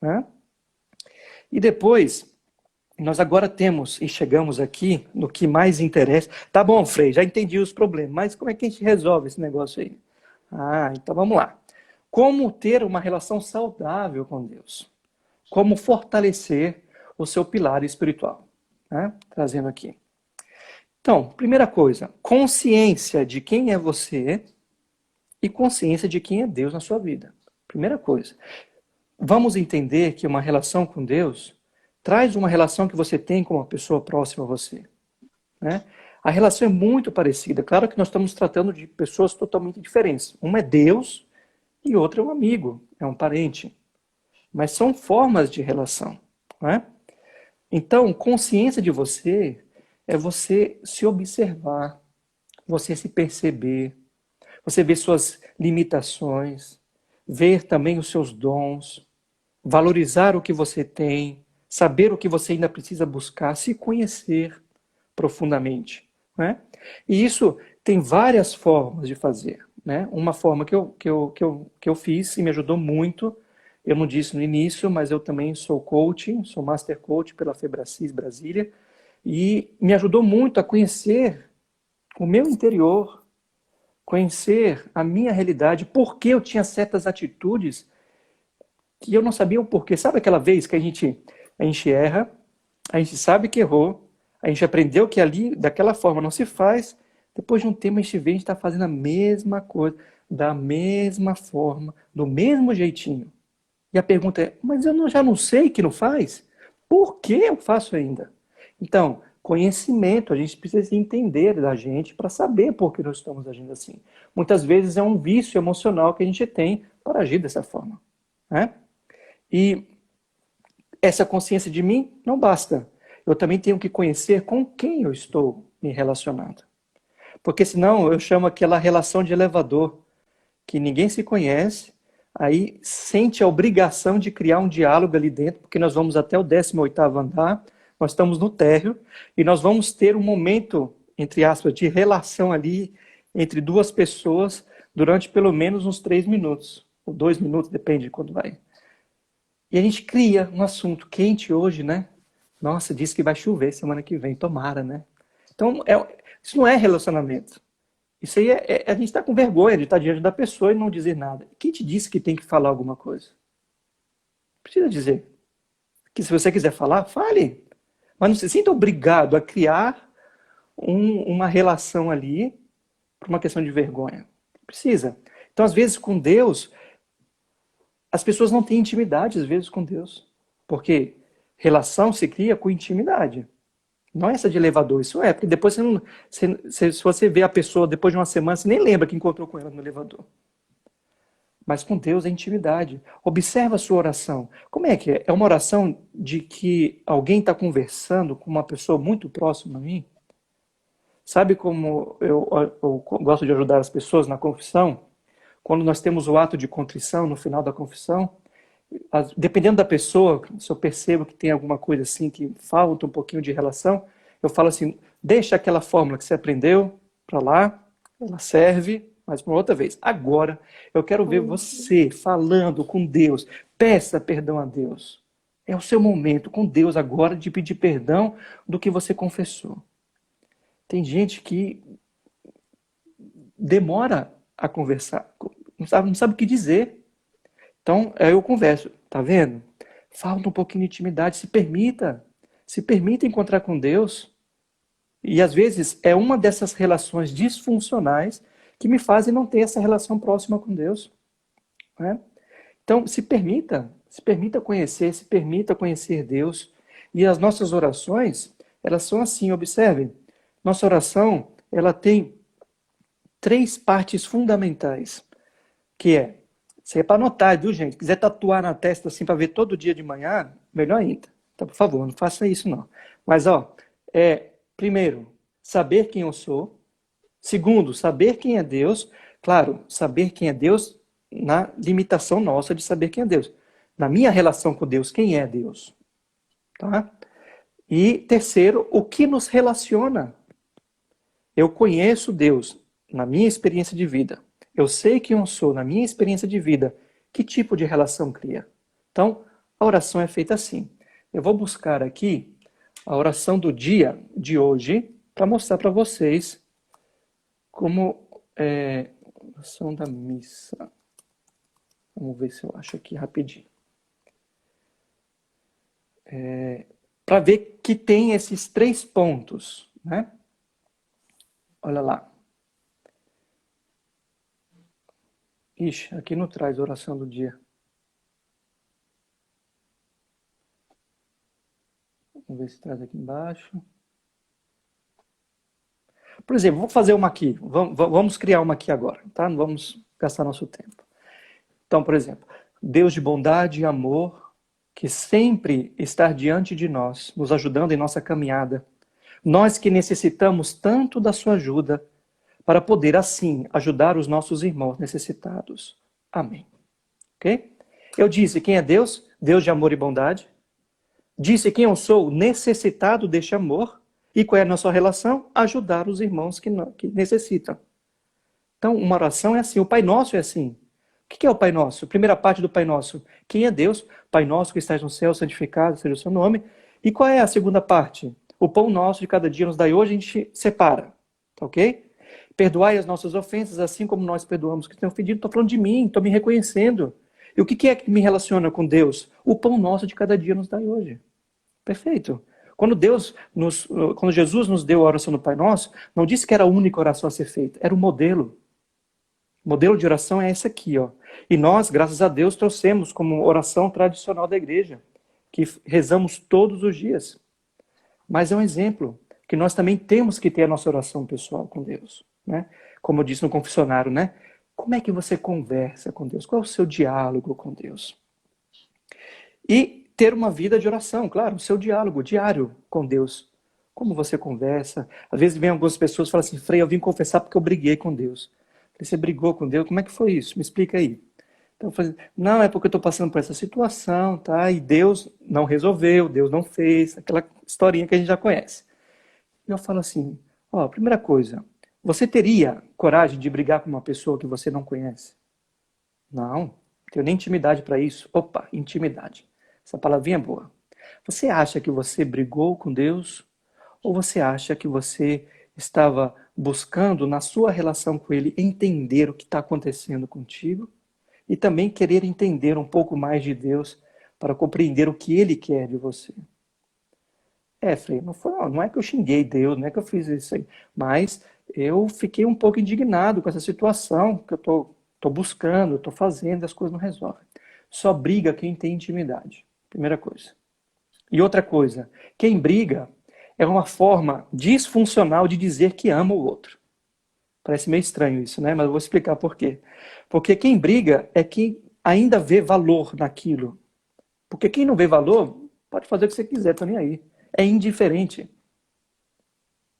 né? E depois, nós agora temos e chegamos aqui no que mais interessa. Tá bom, Frei, já entendi os problemas, mas como é que a gente resolve esse negócio aí? Então vamos lá. Como ter uma relação saudável com Deus? Como fortalecer o seu pilar espiritual? Né? Trazendo aqui. Então, primeira coisa, consciência de quem é você e consciência de quem é Deus na sua vida. Primeira coisa. Vamos entender que uma relação com Deus traz uma relação que você tem com uma pessoa próxima a você, né? A relação é muito parecida. Claro que nós estamos tratando de pessoas totalmente diferentes. Uma é Deus e outra é um amigo, é um parente. Mas são formas de relação, né? Então, consciência de você é você se observar, você se perceber, você ver suas limitações, ver também os seus dons, valorizar o que você tem, saber o que você ainda precisa buscar, se conhecer profundamente, né? E isso tem várias formas de fazer, né? Uma forma que eu fiz e me ajudou muito, eu não disse no início, mas eu também sou coaching, sou Master Coach pela Febracis Brasília, e me ajudou muito a conhecer o meu interior, conhecer a minha realidade, por que eu tinha certas atitudes que eu não sabia o porquê. Sabe aquela vez que a gente erra, a gente sabe que errou, a gente aprendeu que ali, daquela forma, não se faz, depois de um tempo a gente vê, a gente está fazendo a mesma coisa, da mesma forma, do mesmo jeitinho. E a pergunta é, mas já não sei que não faz? Por que eu faço ainda? Então, conhecimento, a gente precisa entender da gente para saber por que nós estamos agindo assim. Muitas vezes é um vício emocional que a gente tem para agir dessa forma, né? E essa consciência de mim não basta. Eu também tenho que conhecer com quem eu estou me relacionando. Porque senão eu chamo aquela relação de elevador, que ninguém se conhece, aí sente a obrigação de criar um diálogo ali dentro, porque nós vamos até o 18º andar, nós estamos no térreo, e nós vamos ter um momento, entre aspas, de relação ali entre duas pessoas durante pelo menos uns 3 minutos, ou 2 minutos, depende de quando vai. E a gente cria um assunto quente hoje, né? Nossa, diz que vai chover semana que vem, tomara, né? Então, isso não é relacionamento. Isso aí a gente está com vergonha de estar diante da pessoa e não dizer nada. Quem te disse que tem que falar alguma coisa? Precisa dizer. Que se você quiser falar, fale. Mas não se sinta obrigado a criar uma relação ali por uma questão de vergonha. Precisa. Então, às vezes, com Deus, as pessoas não têm intimidade, às vezes, com Deus. Porque relação se cria com intimidade. Não é essa de elevador, isso é, porque depois se você vê a pessoa depois de uma semana, você nem lembra que encontrou com ela no elevador. Mas com Deus é intimidade. Observa a sua oração. Como é que é? É uma oração de que alguém está conversando com uma pessoa muito próxima a mim? Sabe como eu gosto de ajudar as pessoas na confissão? Quando nós temos o ato de contrição no final da confissão, dependendo da pessoa, se eu percebo que tem alguma coisa assim que falta um pouquinho de relação, eu falo assim, deixa aquela fórmula que você aprendeu para lá, ela serve, mas para outra vez. Agora, eu quero ver você falando com Deus, peça perdão a Deus. É o seu momento com Deus agora de pedir perdão do que você confessou. Tem gente que demora a conversar, não sabe o que dizer. Então, aí eu converso, tá vendo? Falta um pouquinho de intimidade, se permita encontrar com Deus. E às vezes é uma dessas relações disfuncionais que me fazem não ter essa relação próxima com Deus, né? Então, se permita conhecer, se permita conhecer Deus. E as nossas orações, elas são assim, observem. Nossa oração, ela tem 3 partes fundamentais, que é, isso aí é para anotar, viu, gente? Se quiser tatuar na testa assim para ver todo dia de manhã, melhor ainda. Então, por favor, não faça isso não. Mas, primeiro, saber quem eu sou. Segundo, saber quem é Deus. Claro, saber quem é Deus na limitação nossa de saber quem é Deus. Na minha relação com Deus, quem é Deus? Tá? E terceiro, o que nos relaciona? Eu conheço Deus na minha experiência de vida. Eu sei quem eu sou na minha experiência de vida. Que tipo de relação cria? Então, a oração é feita assim. Eu vou buscar aqui a oração do dia de hoje para mostrar para vocês como é a oração da missa. Vamos ver se eu acho aqui rapidinho. Para ver que tem esses 3 pontos, né? Olha lá. Ixi, aqui não traz oração do dia. Vamos ver se traz aqui embaixo. Por exemplo, vamos fazer uma aqui. Vamos criar uma aqui agora, tá? Não vamos gastar nosso tempo. Então, por exemplo, Deus de bondade e amor, que sempre está diante de nós, nos ajudando em nossa caminhada. Nós que necessitamos tanto da sua ajuda, para poder, assim, ajudar os nossos irmãos necessitados. Amém. Ok? Eu disse quem é Deus? Deus de amor e bondade. Disse quem eu sou? Necessitado deste amor. E qual é a nossa relação? Ajudar os irmãos que necessitam. Então, uma oração é assim. O Pai Nosso é assim. O que é o Pai Nosso? Primeira parte do Pai Nosso. Quem é Deus? Pai Nosso que estás no céu, santificado seja o seu nome. E qual é a segunda parte? O pão nosso de cada dia nos dai hoje, a gente separa. Tá ok? Perdoai as nossas ofensas, assim como nós perdoamos que têm ofendido. Estou falando de mim, estou me reconhecendo. E o que é que me relaciona com Deus? O pão nosso de cada dia nos dai hoje. Perfeito. Quando Jesus nos deu a oração do Pai Nosso, não disse que era a única oração a ser feita, era o modelo. O modelo de oração é esse aqui, ó. E nós, graças a Deus, trouxemos como oração tradicional da igreja, que rezamos todos os dias. Mas é um exemplo que nós também temos que ter a nossa oração pessoal com Deus, né? Como eu disse no confessionário, né? Como é que você conversa com Deus? Qual é o seu diálogo com Deus? E ter uma vida de oração, claro, o seu diálogo diário com Deus. Como você conversa? Às vezes vem algumas pessoas e falam assim, Frei, eu vim confessar porque eu briguei com Deus. Você brigou com Deus? Como é que foi isso? Me explica aí. Então eu falei, não, é porque eu estou passando por essa situação, tá? E Deus não resolveu, Deus não fez, aquela historinha que a gente já conhece. E eu falo assim, ó, primeira coisa, você teria coragem de brigar com uma pessoa que você não conhece? Não tenho nem intimidade para isso. Opa, intimidade. Essa palavrinha é boa. Você acha que você brigou com Deus? Ou você acha que você estava buscando, na sua relação com Ele, entender o que está acontecendo contigo? E também querer entender um pouco mais de Deus para compreender o que Ele quer de você. Frei, não é que eu xinguei Deus, não é que eu fiz isso aí. Mas eu fiquei um pouco indignado com essa situação que eu estou buscando, estou fazendo, as coisas não resolvem. Só briga quem tem intimidade. Primeira coisa. E outra coisa, quem briga é uma forma disfuncional de dizer que ama o outro. Parece meio estranho isso, né? Mas eu vou explicar por quê. Porque quem briga é quem ainda vê valor naquilo. Porque quem não vê valor, pode fazer o que você quiser, tô nem aí. É indiferente.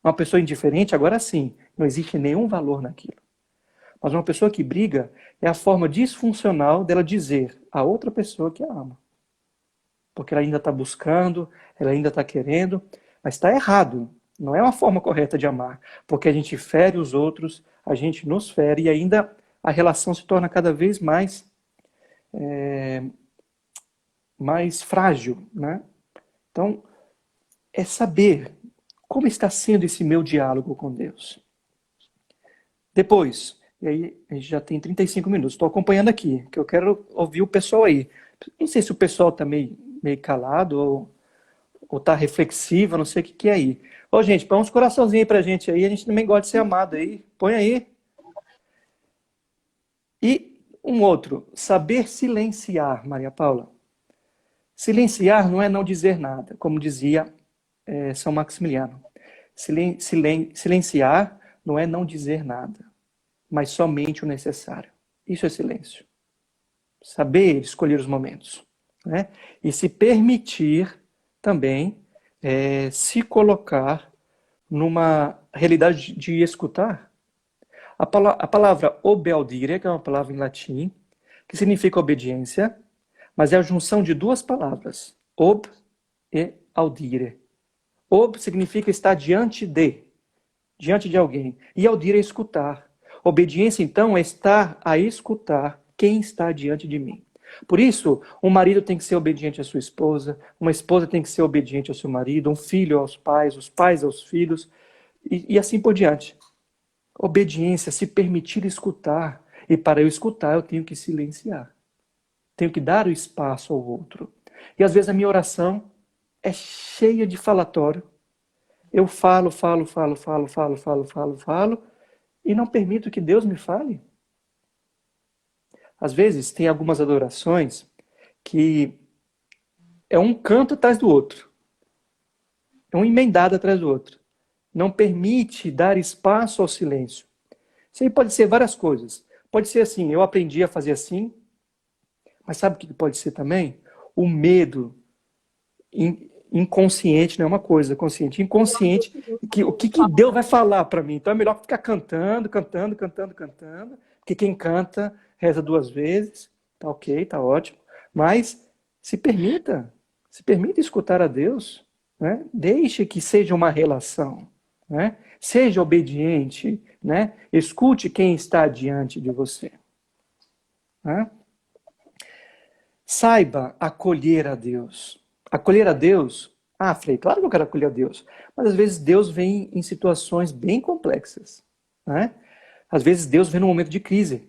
Uma pessoa indiferente, agora sim, não existe nenhum valor naquilo. Mas uma pessoa que briga é a forma disfuncional dela dizer a outra pessoa que a ama. Porque ela ainda está buscando, ela ainda está querendo, mas está errado. Não é uma forma correta de amar. Porque a gente fere os outros, a gente nos fere e ainda a relação se torna cada vez mais frágil, né? Então, é saber como está sendo esse meu diálogo com Deus. Depois, e aí a gente já tem 35 minutos, estou acompanhando aqui, que eu quero ouvir o pessoal aí. Não sei se o pessoal está meio calado ou está reflexivo, não sei o que é aí. Ô, gente, põe uns coraçãozinhos aí pra gente aí, a gente também gosta de ser amado aí. Põe aí. E um outro, saber silenciar, Maria Paula. Silenciar não é não dizer nada, como dizia São Maximiliano. Silenciar não é não dizer nada, mas somente o necessário. Isso é silêncio. Saber escolher os momentos, né? E se permitir também se colocar numa realidade de escutar. A palavra obealdire, que é uma palavra em latim, que significa obediência, mas é a junção de duas palavras, ob e audire. Ob significa estar diante de alguém, e audire é escutar. Obediência, então, é estar a escutar quem está diante de mim. Por isso, um marido tem que ser obediente à sua esposa, uma esposa tem que ser obediente ao seu marido, um filho aos pais, os pais aos filhos, e assim por diante. Obediência, se permitir escutar. E para eu escutar, eu tenho que silenciar. Tenho que dar o espaço ao outro. E às vezes a minha oração é cheia de falatório. Eu falo, e não permito que Deus me fale. Às vezes tem algumas adorações que é um canto atrás do outro. É um emendado atrás do outro. Não permite dar espaço ao silêncio. Isso aí pode ser várias coisas. Pode ser assim, eu aprendi a fazer assim, mas sabe o que pode ser também? O medo inconsciente, não é uma coisa consciente, inconsciente, que o que Deus vai falar para mim. Então é melhor ficar cantando, porque quem canta reza 2 vezes, tá ok, tá ótimo, mas se permita escutar a Deus, né? Deixe que seja uma relação, né? Seja obediente, né? Escute quem está diante de você, né? Saiba acolher a Deus. Acolher a Deus? Ah, Frei, claro que eu quero acolher a Deus. Mas às vezes Deus vem em situações bem complexas, né? Às vezes Deus vem num momento de crise.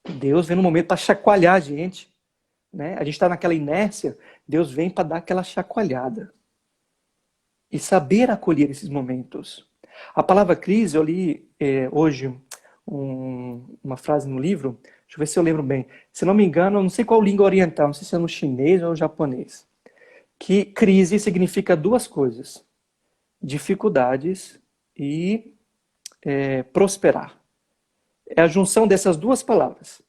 Deus vem num momento para chacoalhar a gente, né? A gente está naquela inércia, Deus vem para dar aquela chacoalhada. E saber acolher esses momentos. A palavra crise, eu li hoje uma frase no livro, deixa eu ver se eu lembro bem. Se não me engano, eu não sei qual língua oriental, não sei se é no chinês ou no japonês. Que crise significa 2 coisas: dificuldades e prosperar. É a junção dessas 2 palavras.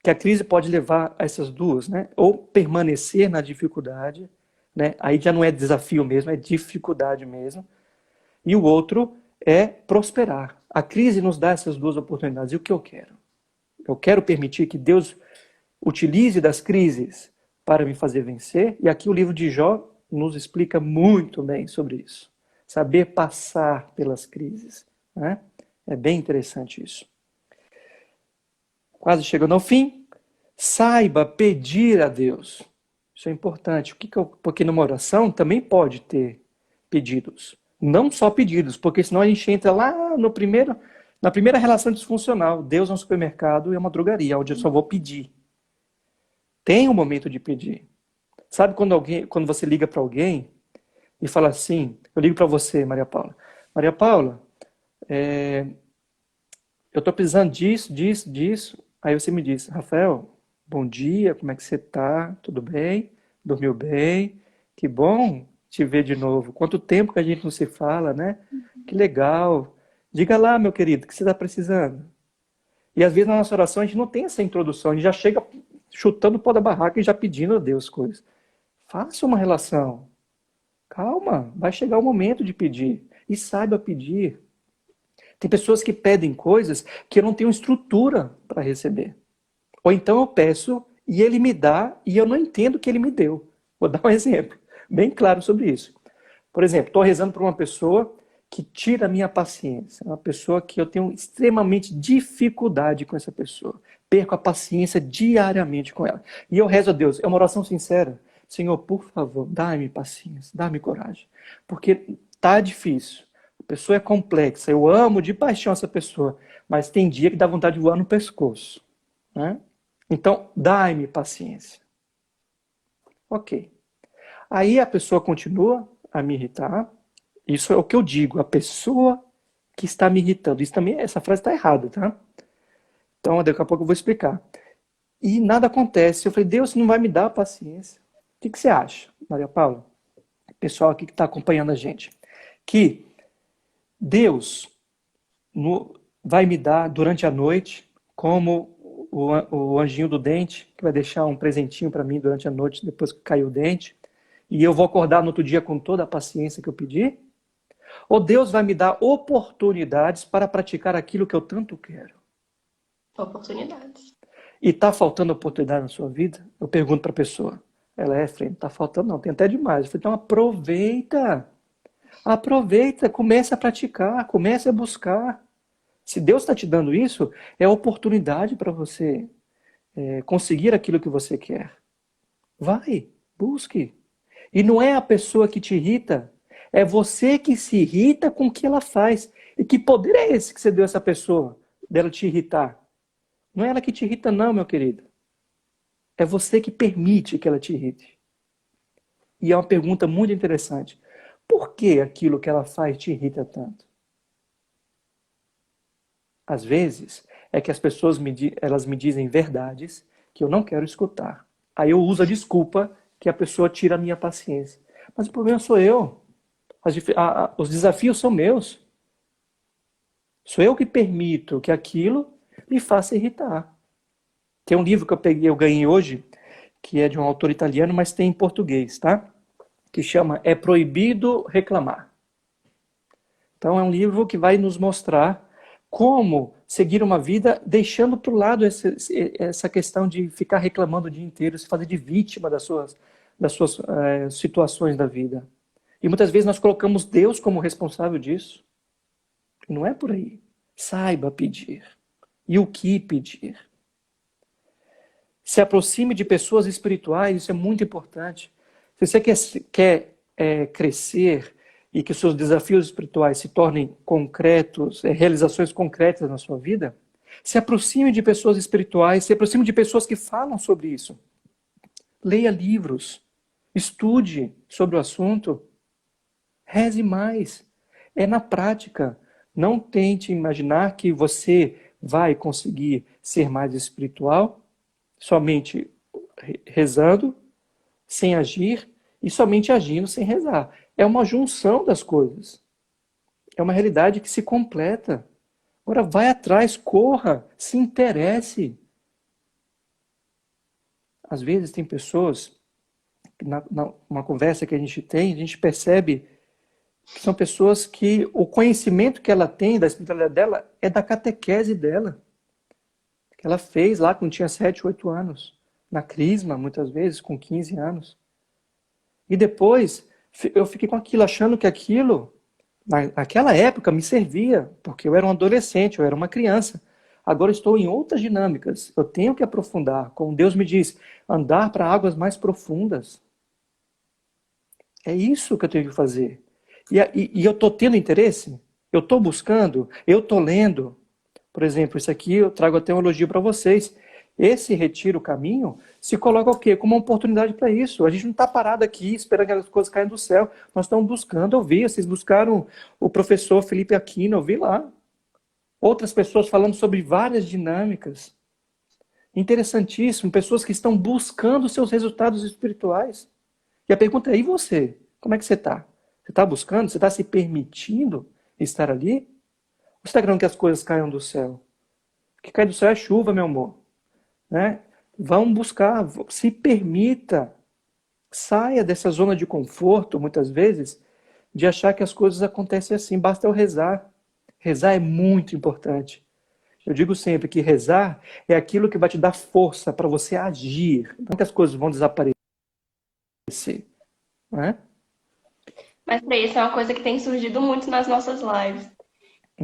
Que a crise pode levar a essas 2, né? Ou permanecer na dificuldade, né? Aí já não é desafio mesmo, é dificuldade mesmo. E o outro é prosperar. A crise nos dá essas 2 oportunidades. E o que eu quero? Eu quero permitir que Deus utilize das crises para me fazer vencer. E aqui o livro de Jó nos explica muito bem sobre isso. Saber passar pelas crises, né? É bem interessante isso. Quase chegando ao fim. Saiba pedir a Deus. Isso é importante. Porque numa oração também pode ter pedidos. Não só pedidos, porque senão a gente entra lá na primeira relação disfuncional. Deus é um supermercado e é uma drogaria, onde eu só vou pedir. Tem um momento de pedir. Sabe quando você liga para alguém e fala assim, eu ligo para você, Maria Paula. Maria Paula, eu estou precisando disso. Aí você me diz, Rafael, bom dia, como é que você está? Tudo bem? Dormiu bem? Que bom te ver de novo. Quanto tempo que a gente não se fala, né? Que legal. Diga lá, meu querido, o que você está precisando? E às vezes na nossa oração a gente não tem essa introdução, a gente já chega chutando o pau da barraca e já pedindo a Deus coisas. Faça uma relação. Calma, vai chegar o momento de pedir. E saiba pedir. Tem pessoas que pedem coisas que eu não tenho estrutura para receber. Ou então eu peço e ele me dá e eu não entendo o que ele me deu. Vou dar um exemplo bem claro sobre isso. Por exemplo, estou rezando por uma pessoa que tira a minha paciência. Uma pessoa que eu tenho extremamente dificuldade com essa pessoa. Perco a paciência diariamente com ela. E eu rezo a Deus. É uma oração sincera. Senhor, por favor, dá-me paciência, dá-me coragem. Porque tá difícil. A pessoa é complexa. Eu amo de paixão essa pessoa. Mas tem dia que dá vontade de voar no pescoço, né? Então, dai-me paciência. Ok. Aí a pessoa continua a me irritar. Isso é o que eu digo. A pessoa que está me irritando. Isso também, essa frase está errada, tá? Então, daqui a pouco eu vou explicar. E nada acontece. Eu falei, Deus não vai me dar paciência. O que você acha, Maria Paula? Pessoal aqui que está acompanhando a gente. Que Deus vai me dar durante a noite, como o anjinho do dente, que vai deixar um presentinho para mim durante a noite, depois que caiu o dente, e eu vou acordar no outro dia com toda a paciência que eu pedi? Ou Deus vai me dar oportunidades para praticar aquilo que eu tanto quero? Oportunidades. E está faltando oportunidade na sua vida? Eu pergunto para a pessoa. Ela é, Frei, não está faltando não, tem até demais. Eu falei, então aproveita. Aproveita, comece a praticar, comece a buscar. Se Deus está te dando isso, é oportunidade para você conseguir aquilo que você quer. Vai, busque. E não é a pessoa que te irrita, é você que se irrita com o que ela faz. E que poder é esse que você deu a essa pessoa, dela te irritar? Não é ela que te irrita não, meu querido. É você que permite que ela te irrite. E é uma pergunta muito interessante. Por que aquilo que ela faz te irrita tanto? Às vezes, é que as pessoas elas me dizem verdades que eu não quero escutar. Aí eu uso a desculpa que a pessoa tira a minha paciência. Mas o problema sou eu. Os desafios são meus. Sou eu que permito que aquilo me faça irritar. Tem um livro que eu ganhei hoje, que é de um autor italiano, mas tem em português, tá? Que chama É Proibido Reclamar. Então é um livro que vai nos mostrar como seguir uma vida deixando para o lado essa questão de ficar reclamando o dia inteiro, se fazer de vítima das suas situações da vida. E muitas vezes nós colocamos Deus como responsável disso. E não é por aí. Saiba pedir. E o que pedir. Se aproxime de pessoas espirituais, isso é muito importante. Se você quer crescer e que os seus desafios espirituais se tornem concretos, realizações concretas na sua vida, se aproxime de pessoas espirituais, se aproxime de pessoas que falam sobre isso. Leia livros, estude sobre o assunto, reze mais. É na prática. Não tente imaginar que você vai conseguir ser mais espiritual somente rezando, sem agir, e somente agindo sem rezar. É uma junção das coisas. É uma realidade que se completa. Agora vai atrás, corra, se interesse. Às vezes tem pessoas, numa conversa que a gente tem, a gente percebe que são pessoas que o conhecimento que ela tem da espiritualidade dela é da catequese dela. Que ela fez lá quando tinha 7, 8 anos. Na crisma, muitas vezes, com 15 anos. E depois eu fiquei com aquilo, achando que aquilo, naquela época, me servia, porque eu era um adolescente, eu era uma criança. Agora estou em outras dinâmicas. Eu tenho que aprofundar. Como Deus me diz, andar para águas mais profundas. É isso que eu tenho que fazer. E eu estou tendo interesse? Eu estou buscando? Eu estou lendo? Por exemplo, isso aqui eu trago até um elogio para vocês. Esse Retiro Caminho se coloca o quê? Como uma oportunidade para isso. A gente não está parado aqui esperando que as coisas caiam do céu. Nós estamos buscando ouvir. Vocês buscaram o professor Felipe Aquino, eu vi lá. Outras pessoas falando sobre várias dinâmicas. Interessantíssimo. Pessoas que estão buscando seus resultados espirituais. E a pergunta é, e você? Como é que você está? Você está buscando? Você está se permitindo estar ali? Ou você está querendo que as coisas caiam do céu? O que cai do céu é chuva, meu amor. Né? Vão buscar, se permita, saia dessa zona de conforto, muitas vezes, de achar que as coisas acontecem assim, basta eu rezar. Rezar é muito importante. Eu digo sempre que rezar é aquilo que vai te dar força para você agir. Não que as coisas vão desaparecer. Né? Mas pra isso é uma coisa que tem surgido muito nas nossas lives.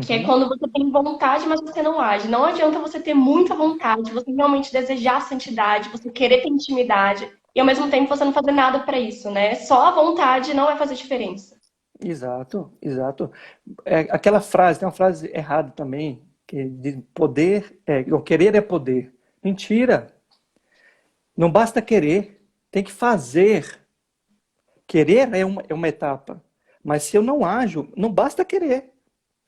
Que é quando você tem vontade, mas você não age. Não adianta você ter muita vontade, você realmente desejar a santidade, você querer ter intimidade, e ao mesmo tempo você não fazer nada pra isso, né? Só a vontade não vai fazer diferença. Exato, exato. Aquela frase, tem uma frase errada também, que diz poder, o querer é poder. Mentira! Não basta querer, tem que fazer. Querer é uma etapa, mas se eu não ajo, não basta querer.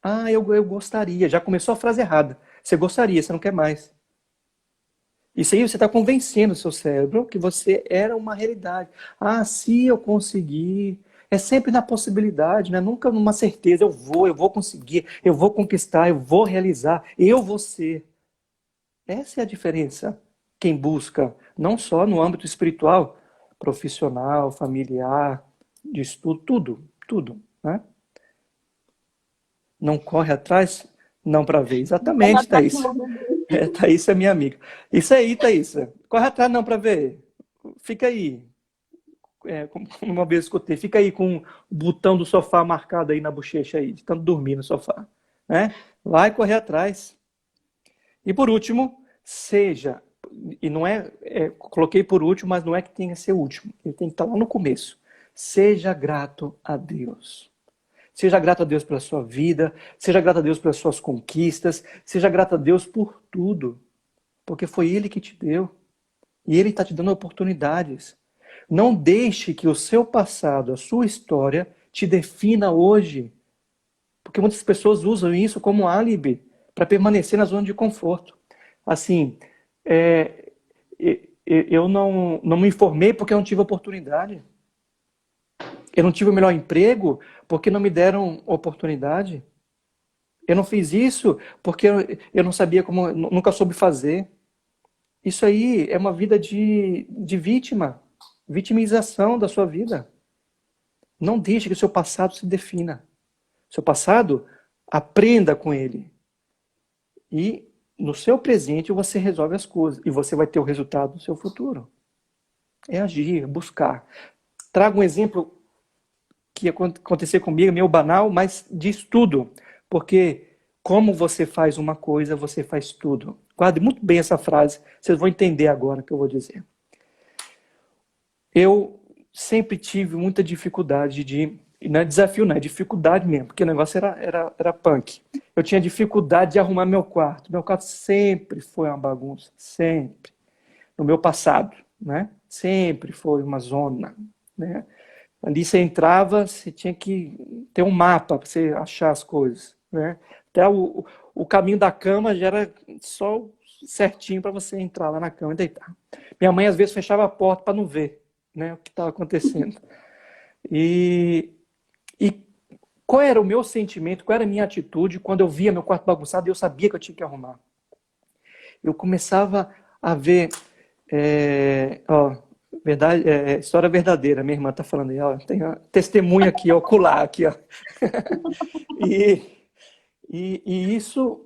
Ah, eu gostaria. Já começou a frase errada. Você gostaria, você não quer mais. Isso aí você está convencendo o seu cérebro que você era uma realidade. Ah, se eu conseguir. É sempre na possibilidade, né? Nunca numa certeza. Eu vou conseguir, eu vou conquistar, eu vou realizar, eu vou ser. Essa é a diferença. Quem busca, não só no âmbito espiritual, profissional, familiar, de estudo, tudo, tudo, né? Não corre atrás, não para ver. Corre Exatamente, atrás Thaís. não, bebê. Thaís é minha amiga. Isso aí, Thaís. Corre atrás não para ver. Fica aí. Como uma vez eu escutei, fica aí com o botão do sofá marcado aí na bochecha aí, de tanto dormir no sofá. Né? Vai correr atrás. E por último, seja, e não coloquei por último, mas não é que tenha que ser o último, ele tem que estar lá no começo. Seja grato a Deus. Seja grato a Deus pela sua vida, seja grato a Deus pelas suas conquistas, seja grato a Deus por tudo, porque foi Ele que te deu. E Ele está te dando oportunidades. Não deixe que o seu passado, a sua história, te defina hoje. Porque muitas pessoas usam isso como álibi para permanecer na zona de conforto. Assim, é, eu não me informei porque eu não tive oportunidade. Eu não tive o melhor emprego porque não me deram oportunidade. Eu não fiz isso porque eu não sabia como, nunca soube fazer. Isso aí é uma vida de vítima, vitimização da sua vida. Não deixe que o seu passado se defina. Seu passado, aprenda com ele. E no seu presente você resolve as coisas. E você vai ter o resultado no seu futuro. É agir, buscar. Trago um exemplo que aconteceu comigo, meio banal, mas diz tudo. Porque como você faz uma coisa, você faz tudo. Guarde muito bem essa frase, vocês vão entender agora o que eu vou dizer. Eu sempre tive muita dificuldade não é desafio, não, é dificuldade mesmo, porque o negócio era punk. Eu tinha dificuldade de arrumar meu quarto. Meu quarto sempre foi uma bagunça, sempre. No meu passado, né? Sempre foi uma zona, né? Ali você entrava, você tinha que ter um mapa para você achar as coisas, né? Até o caminho da cama já era só certinho para você entrar lá na cama e deitar. Minha mãe às vezes fechava a porta para não ver, né, o que estava acontecendo. E qual era o meu sentimento, qual era a minha atitude quando eu via meu quarto bagunçado e eu sabia que eu tinha que arrumar? Eu começava a ver, verdade, história verdadeira, minha irmã está falando aí, ó, tem uma testemunha aqui, ocular aqui, ó. E, e isso,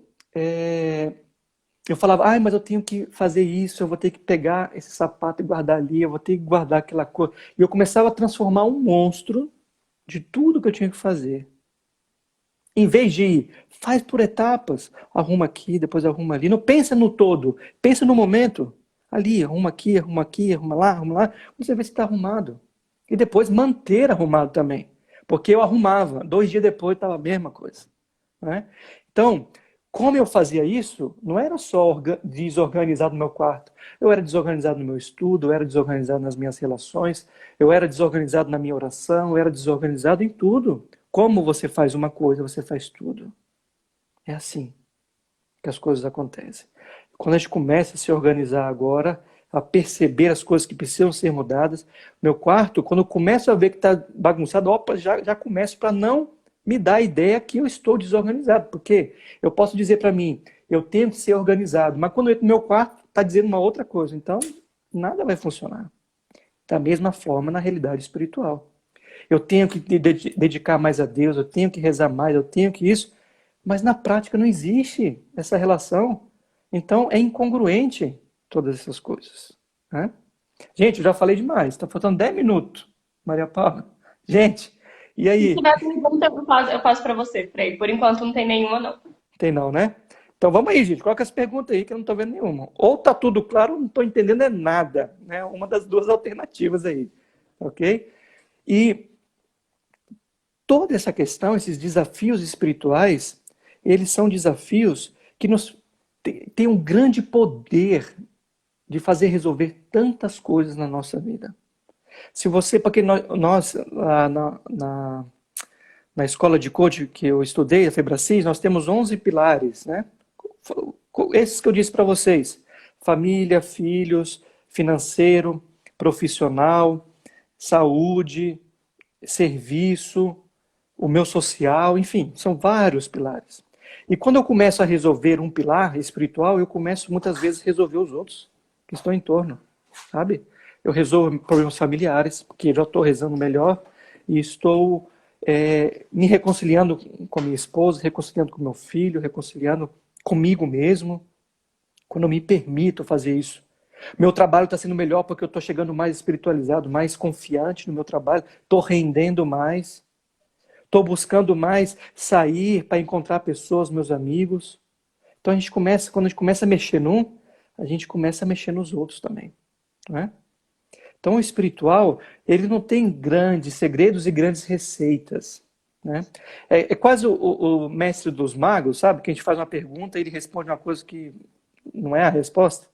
eu falava, mas eu tenho que fazer isso, eu vou ter que pegar esse sapato e guardar ali, eu vou ter que guardar aquela coisa. E eu começava a transformar um monstro de tudo que eu tinha que fazer. Em vez de ir, faz por etapas, arruma aqui, depois arruma ali. Não pensa no todo, pensa no momento. Ali, arruma aqui, arruma aqui, arruma lá. Você vê se está arrumado. E depois manter arrumado também. Porque eu arrumava, 2 dias depois estava a mesma coisa. Né? Então, como eu fazia isso, não era só desorganizado no meu quarto. Eu era desorganizado no meu estudo, eu era desorganizado nas minhas relações, eu era desorganizado na minha oração, eu era desorganizado em tudo. Como você faz uma coisa, você faz tudo. É assim que as coisas acontecem. Quando a gente começa a se organizar agora, a perceber as coisas que precisam ser mudadas, meu quarto, quando eu começo a ver que está bagunçado, opa, já começo para não me dar a ideia que eu estou desorganizado. Porque eu posso dizer para mim, eu tenho que ser organizado, mas quando eu entro no meu quarto, está dizendo uma outra coisa. Então, nada vai funcionar. Da mesma forma na realidade espiritual. Eu tenho que dedicar mais a Deus, eu tenho que rezar mais, eu tenho que isso, mas na prática não existe essa relação. Então é incongruente todas essas coisas. Né? Gente, eu já falei demais, está faltando 10 minutos, Maria Paula. Gente, e Se aí? tiver pergunta, eu passo para você, Frei. Por enquanto não tem nenhuma, não. Tem não, né? Então vamos aí, gente, coloca as perguntas aí que eu não estou vendo nenhuma. Ou tá tudo claro ou não estou entendendo é nada. Né? Uma das duas alternativas aí. Ok? E toda essa questão, esses desafios espirituais, eles são desafios que nos têm um grande poder de fazer resolver tantas coisas na nossa vida. Se você, porque nós na escola de coaching que eu estudei, a Febracis, nós temos 11 pilares, né? Esses que eu disse para vocês. família, filhos, financeiro, profissional, saúde, serviço, o meu social, enfim, são vários pilares. E quando eu começo a resolver um pilar espiritual, eu começo muitas vezes a resolver os outros que estão em torno, sabe? Eu resolvo problemas familiares, porque eu já estou rezando melhor e estou me reconciliando com a minha esposa, reconciliando com meu filho, reconciliando comigo mesmo, quando eu me permito fazer isso. Meu trabalho está sendo melhor porque eu estou chegando mais espiritualizado, mais confiante no meu trabalho, estou rendendo mais, estou buscando mais sair para encontrar pessoas, meus amigos. Então quando a gente começa a mexer num, a gente começa a mexer nos outros também, não é? Então o espiritual, ele não tem grandes segredos e grandes receitas, né? É quase o mestre dos magos, sabe? Que a gente faz uma pergunta e ele responde uma coisa que não é a resposta.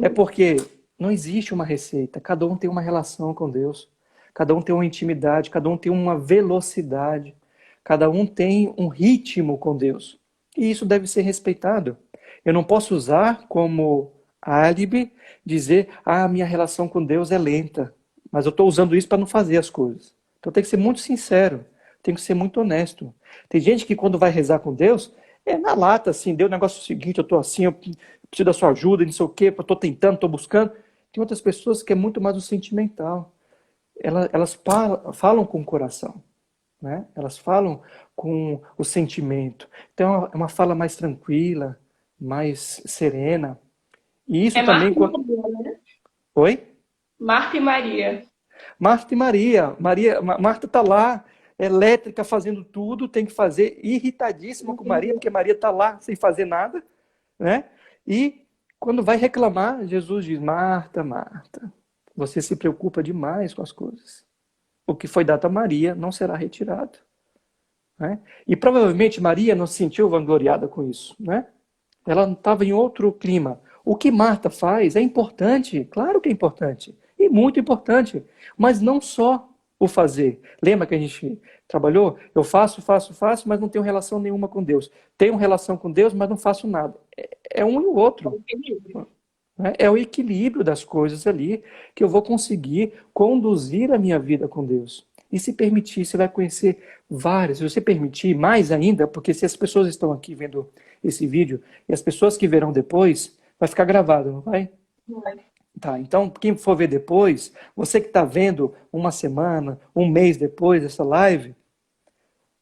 É porque não existe uma receita. Cada um tem uma relação com Deus. Cada um tem uma intimidade, cada um tem uma velocidade. Cada um tem um ritmo com Deus. E isso deve ser respeitado. Eu não posso usar como álibi dizer, minha relação com Deus é lenta. Mas eu estou usando isso para não fazer as coisas. Então tem que ser muito sincero. Tem que ser muito honesto. Tem gente que quando vai rezar com Deus, é na lata, assim, deu o negócio seguinte, eu estou assim, eu preciso da sua ajuda, não sei o quê, eu estou tentando, estou buscando. Tem outras pessoas que é muito mais o sentimental. Elas falam com o coração, né? Elas falam com o sentimento. Então é uma fala mais tranquila, mais serena. E isso É Marta também... e Maria, né? Oi? Marta e Maria. Marta e Maria. Marta está lá, elétrica, fazendo tudo, tem que fazer, irritadíssima com Maria, porque Maria está lá sem fazer nada, né? E quando vai reclamar, Jesus diz, Marta, Marta, você se preocupa demais com as coisas. O que foi dado a Maria não será retirado, né? E provavelmente Maria não se sentiu vangloriada com isso, né? Ela estava em outro clima. O que Marta faz é importante, claro que é importante, e muito importante, mas não só o fazer. Lembra que a gente trabalhou? Eu faço, faço, faço, mas não tenho relação nenhuma com Deus. Tenho relação com Deus, mas não faço nada. É um e o outro, né? É o equilíbrio das coisas ali que eu vou conseguir conduzir a minha vida com Deus. E se permitir, você vai conhecer várias. Se você permitir, mais ainda, porque se as pessoas estão aqui vendo esse vídeo e as pessoas que verão depois, vai ficar gravado, não vai? Vai. Tá, então quem for ver depois, você que está vendo uma semana, um mês depois dessa live,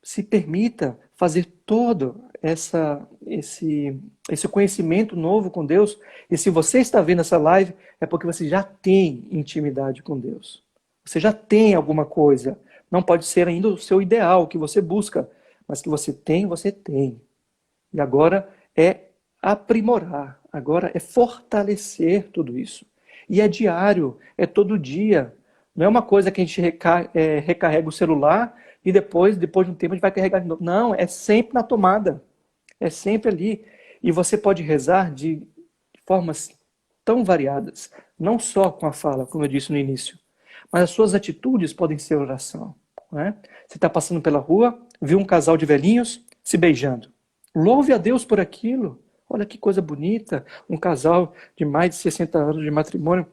se permita fazer todo esse conhecimento novo com Deus. E se você está vendo essa live, é porque você já tem intimidade com Deus. Você já tem alguma coisa. Não pode ser ainda o seu ideal, o que você busca, mas que você tem, você tem. E agora é aprimorar, agora é fortalecer tudo isso. E é diário, é todo dia. Não é uma coisa que a gente recarrega o celular e depois de um tempo, a gente vai carregar de novo. Não, é sempre na tomada. É sempre ali. E você pode rezar de formas tão variadas. Não só com a fala, como eu disse no início. Mas as suas atitudes podem ser oração. Não é? Você está passando pela rua, viu um casal de velhinhos se beijando. Louve a Deus por aquilo. Olha que coisa bonita. Um casal de mais de 60 anos de matrimônio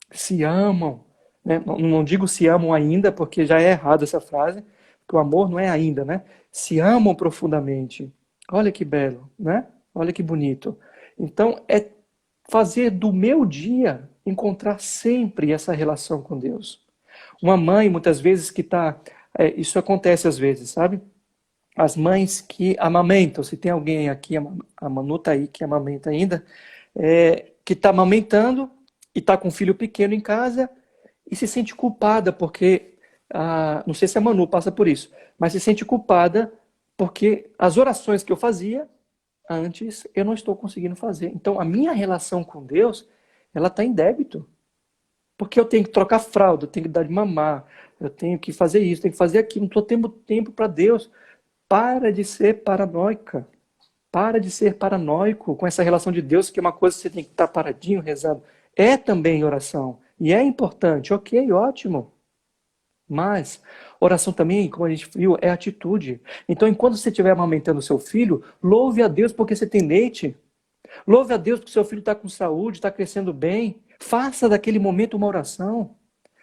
se amam. Né? Não digo se amam ainda, porque já é errado essa frase, porque o amor não é ainda, né? Se amam profundamente. Olha que belo, né? Olha que bonito. Então, é fazer do meu dia encontrar sempre essa relação com Deus. Uma mãe, muitas vezes, que está... isso acontece às vezes, sabe? As mães que amamentam, se tem alguém aqui, a Manu está aí, que amamenta ainda, que está amamentando e está com um filho pequeno em casa e se sente culpada porque, não sei se a Manu passa por isso, mas se sente culpada porque as orações que eu fazia antes eu não estou conseguindo fazer. Então a minha relação com Deus, ela está em débito. Porque eu tenho que trocar fralda, eu tenho que dar de mamar, eu tenho que fazer isso, tenho que fazer aquilo, não estou tendo tempo para Deus. Para de ser paranoica. Para de ser paranoico com essa relação de Deus, que é uma coisa que você tem que estar paradinho rezando. É também oração. E é importante. Ok, ótimo. Mas oração também, como a gente viu, é atitude. Então, enquanto você estiver amamentando seu filho, louve a Deus porque você tem leite. Louve a Deus que seu filho está com saúde, está crescendo bem. Faça daquele momento uma oração.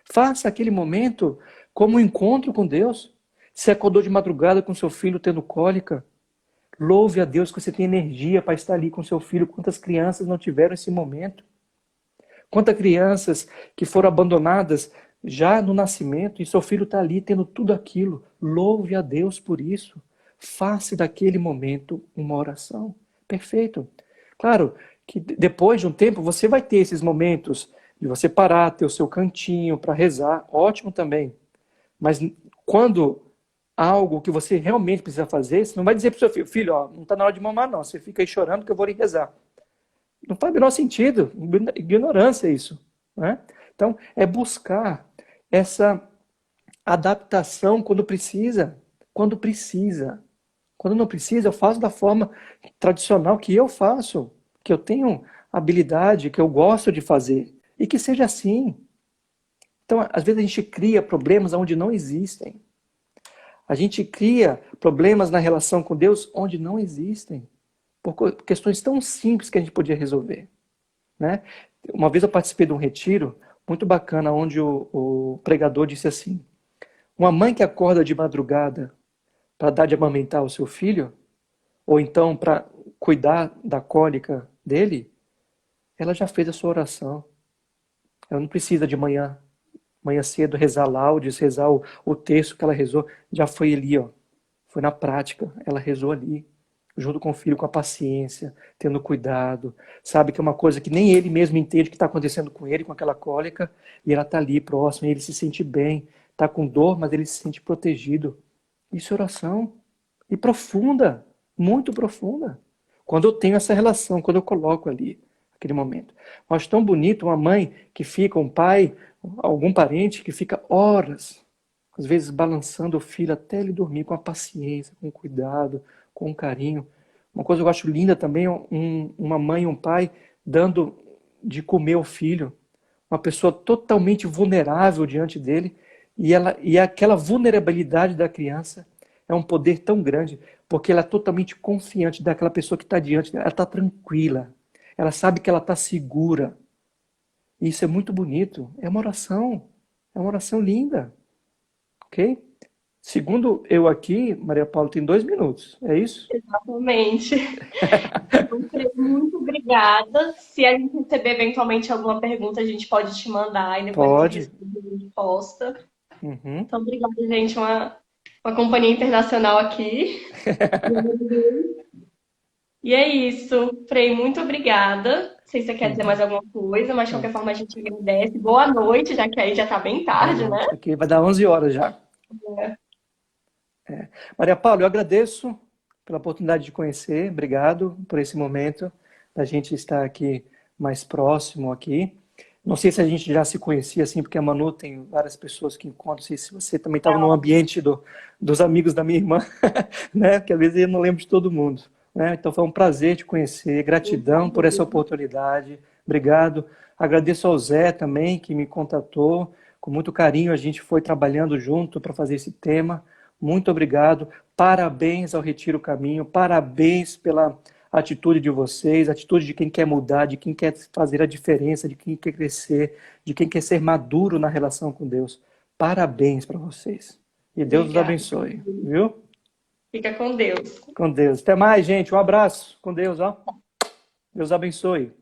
Faça aquele momento como um encontro com Deus. Se acordou de madrugada com seu filho tendo cólica, louve a Deus que você tem energia para estar ali com seu filho. Quantas crianças não tiveram esse momento? Quantas crianças que foram abandonadas já no nascimento e seu filho está ali tendo tudo aquilo. Louve a Deus por isso. Faça daquele momento uma oração. Perfeito. Claro que depois de um tempo você vai ter esses momentos de você parar, ter o seu cantinho para rezar. Ótimo também. Mas quando algo que você realmente precisa fazer, você não vai dizer para o seu filho, filho, ó, não está na hora de mamar não, você fica aí chorando que eu vou ir rezar. Não faz o menor sentido, ignorância isso. Né? Então, é buscar essa adaptação quando precisa. Quando precisa. Quando não precisa, eu faço da forma tradicional que eu faço, que eu tenho habilidade, que eu gosto de fazer. E que seja assim. Então, às vezes a gente cria problemas onde não existem. A gente cria problemas na relação com Deus onde não existem. Por questões tão simples que a gente podia resolver. Né? Uma vez eu participei de um retiro muito bacana, onde o pregador disse assim, uma mãe que acorda de madrugada para dar de amamentar o seu filho, ou então para cuidar da cólica dele, ela já fez a sua oração. Ela não precisa de manhã cedo rezar laudes, rezar o texto que ela rezou, já foi ali, ó. Foi na prática, ela rezou ali, junto com o filho, com a paciência, tendo cuidado, sabe que é uma coisa que nem ele mesmo entende o que está acontecendo com ele, com aquela cólica, e ela está ali próxima, e ele se sente bem, está com dor, mas ele se sente protegido. Isso é oração, e profunda, muito profunda, quando eu tenho essa relação, quando eu coloco ali, aquele momento. Eu acho tão bonito uma mãe que fica, um pai, algum parente que fica horas, às vezes balançando o filho até ele dormir, com a paciência, com cuidado, com carinho. Uma coisa que eu acho linda também é uma mãe e um pai dando de comer ao filho. Uma pessoa totalmente vulnerável diante dele. E aquela vulnerabilidade da criança é um poder tão grande, porque ela é totalmente confiante daquela pessoa que está diante dela. Ela está tranquila. Ela sabe que ela está segura. E isso é muito bonito. É uma oração. É uma oração linda. Ok? Segundo eu aqui, Maria Paula, tem 2 minutos, é isso? Exatamente. Então, Fred, muito obrigada. Se a gente receber eventualmente alguma pergunta, a gente pode te mandar e depois você Pode. responde a gente posta. Uhum. Então, obrigada, gente. Uma companhia internacional aqui. E é isso. Frei, muito obrigada. Não sei se você quer dizer mais alguma coisa, mas de qualquer forma a gente agradece. Boa noite, já que aí já tá bem tarde, né? Aqui vai dar 11 horas já. Maria Paula, eu agradeço pela oportunidade de conhecer. Obrigado por esse momento, da gente estar aqui mais próximo aqui. Não sei se a gente já se conhecia, assim, porque a Manu tem várias pessoas que encontram. Não sei se você também estava no ambiente dos amigos da minha irmã, né? Porque às vezes eu não lembro de todo mundo. Né? Então foi um prazer te conhecer. Gratidão por essa oportunidade. Obrigado. Agradeço ao Zé também, que me contatou. Com muito carinho a gente foi trabalhando junto para fazer esse tema. Muito obrigado. Parabéns ao Retiro Caminho. Parabéns pela atitude de vocês, atitude de quem quer mudar, de quem quer fazer a diferença, de quem quer crescer, de quem quer ser maduro na relação com Deus. Parabéns para vocês. E Deus os abençoe, viu? Fica com Deus. Com Deus. Até mais, gente. Um abraço. Com Deus, ó. Deus abençoe.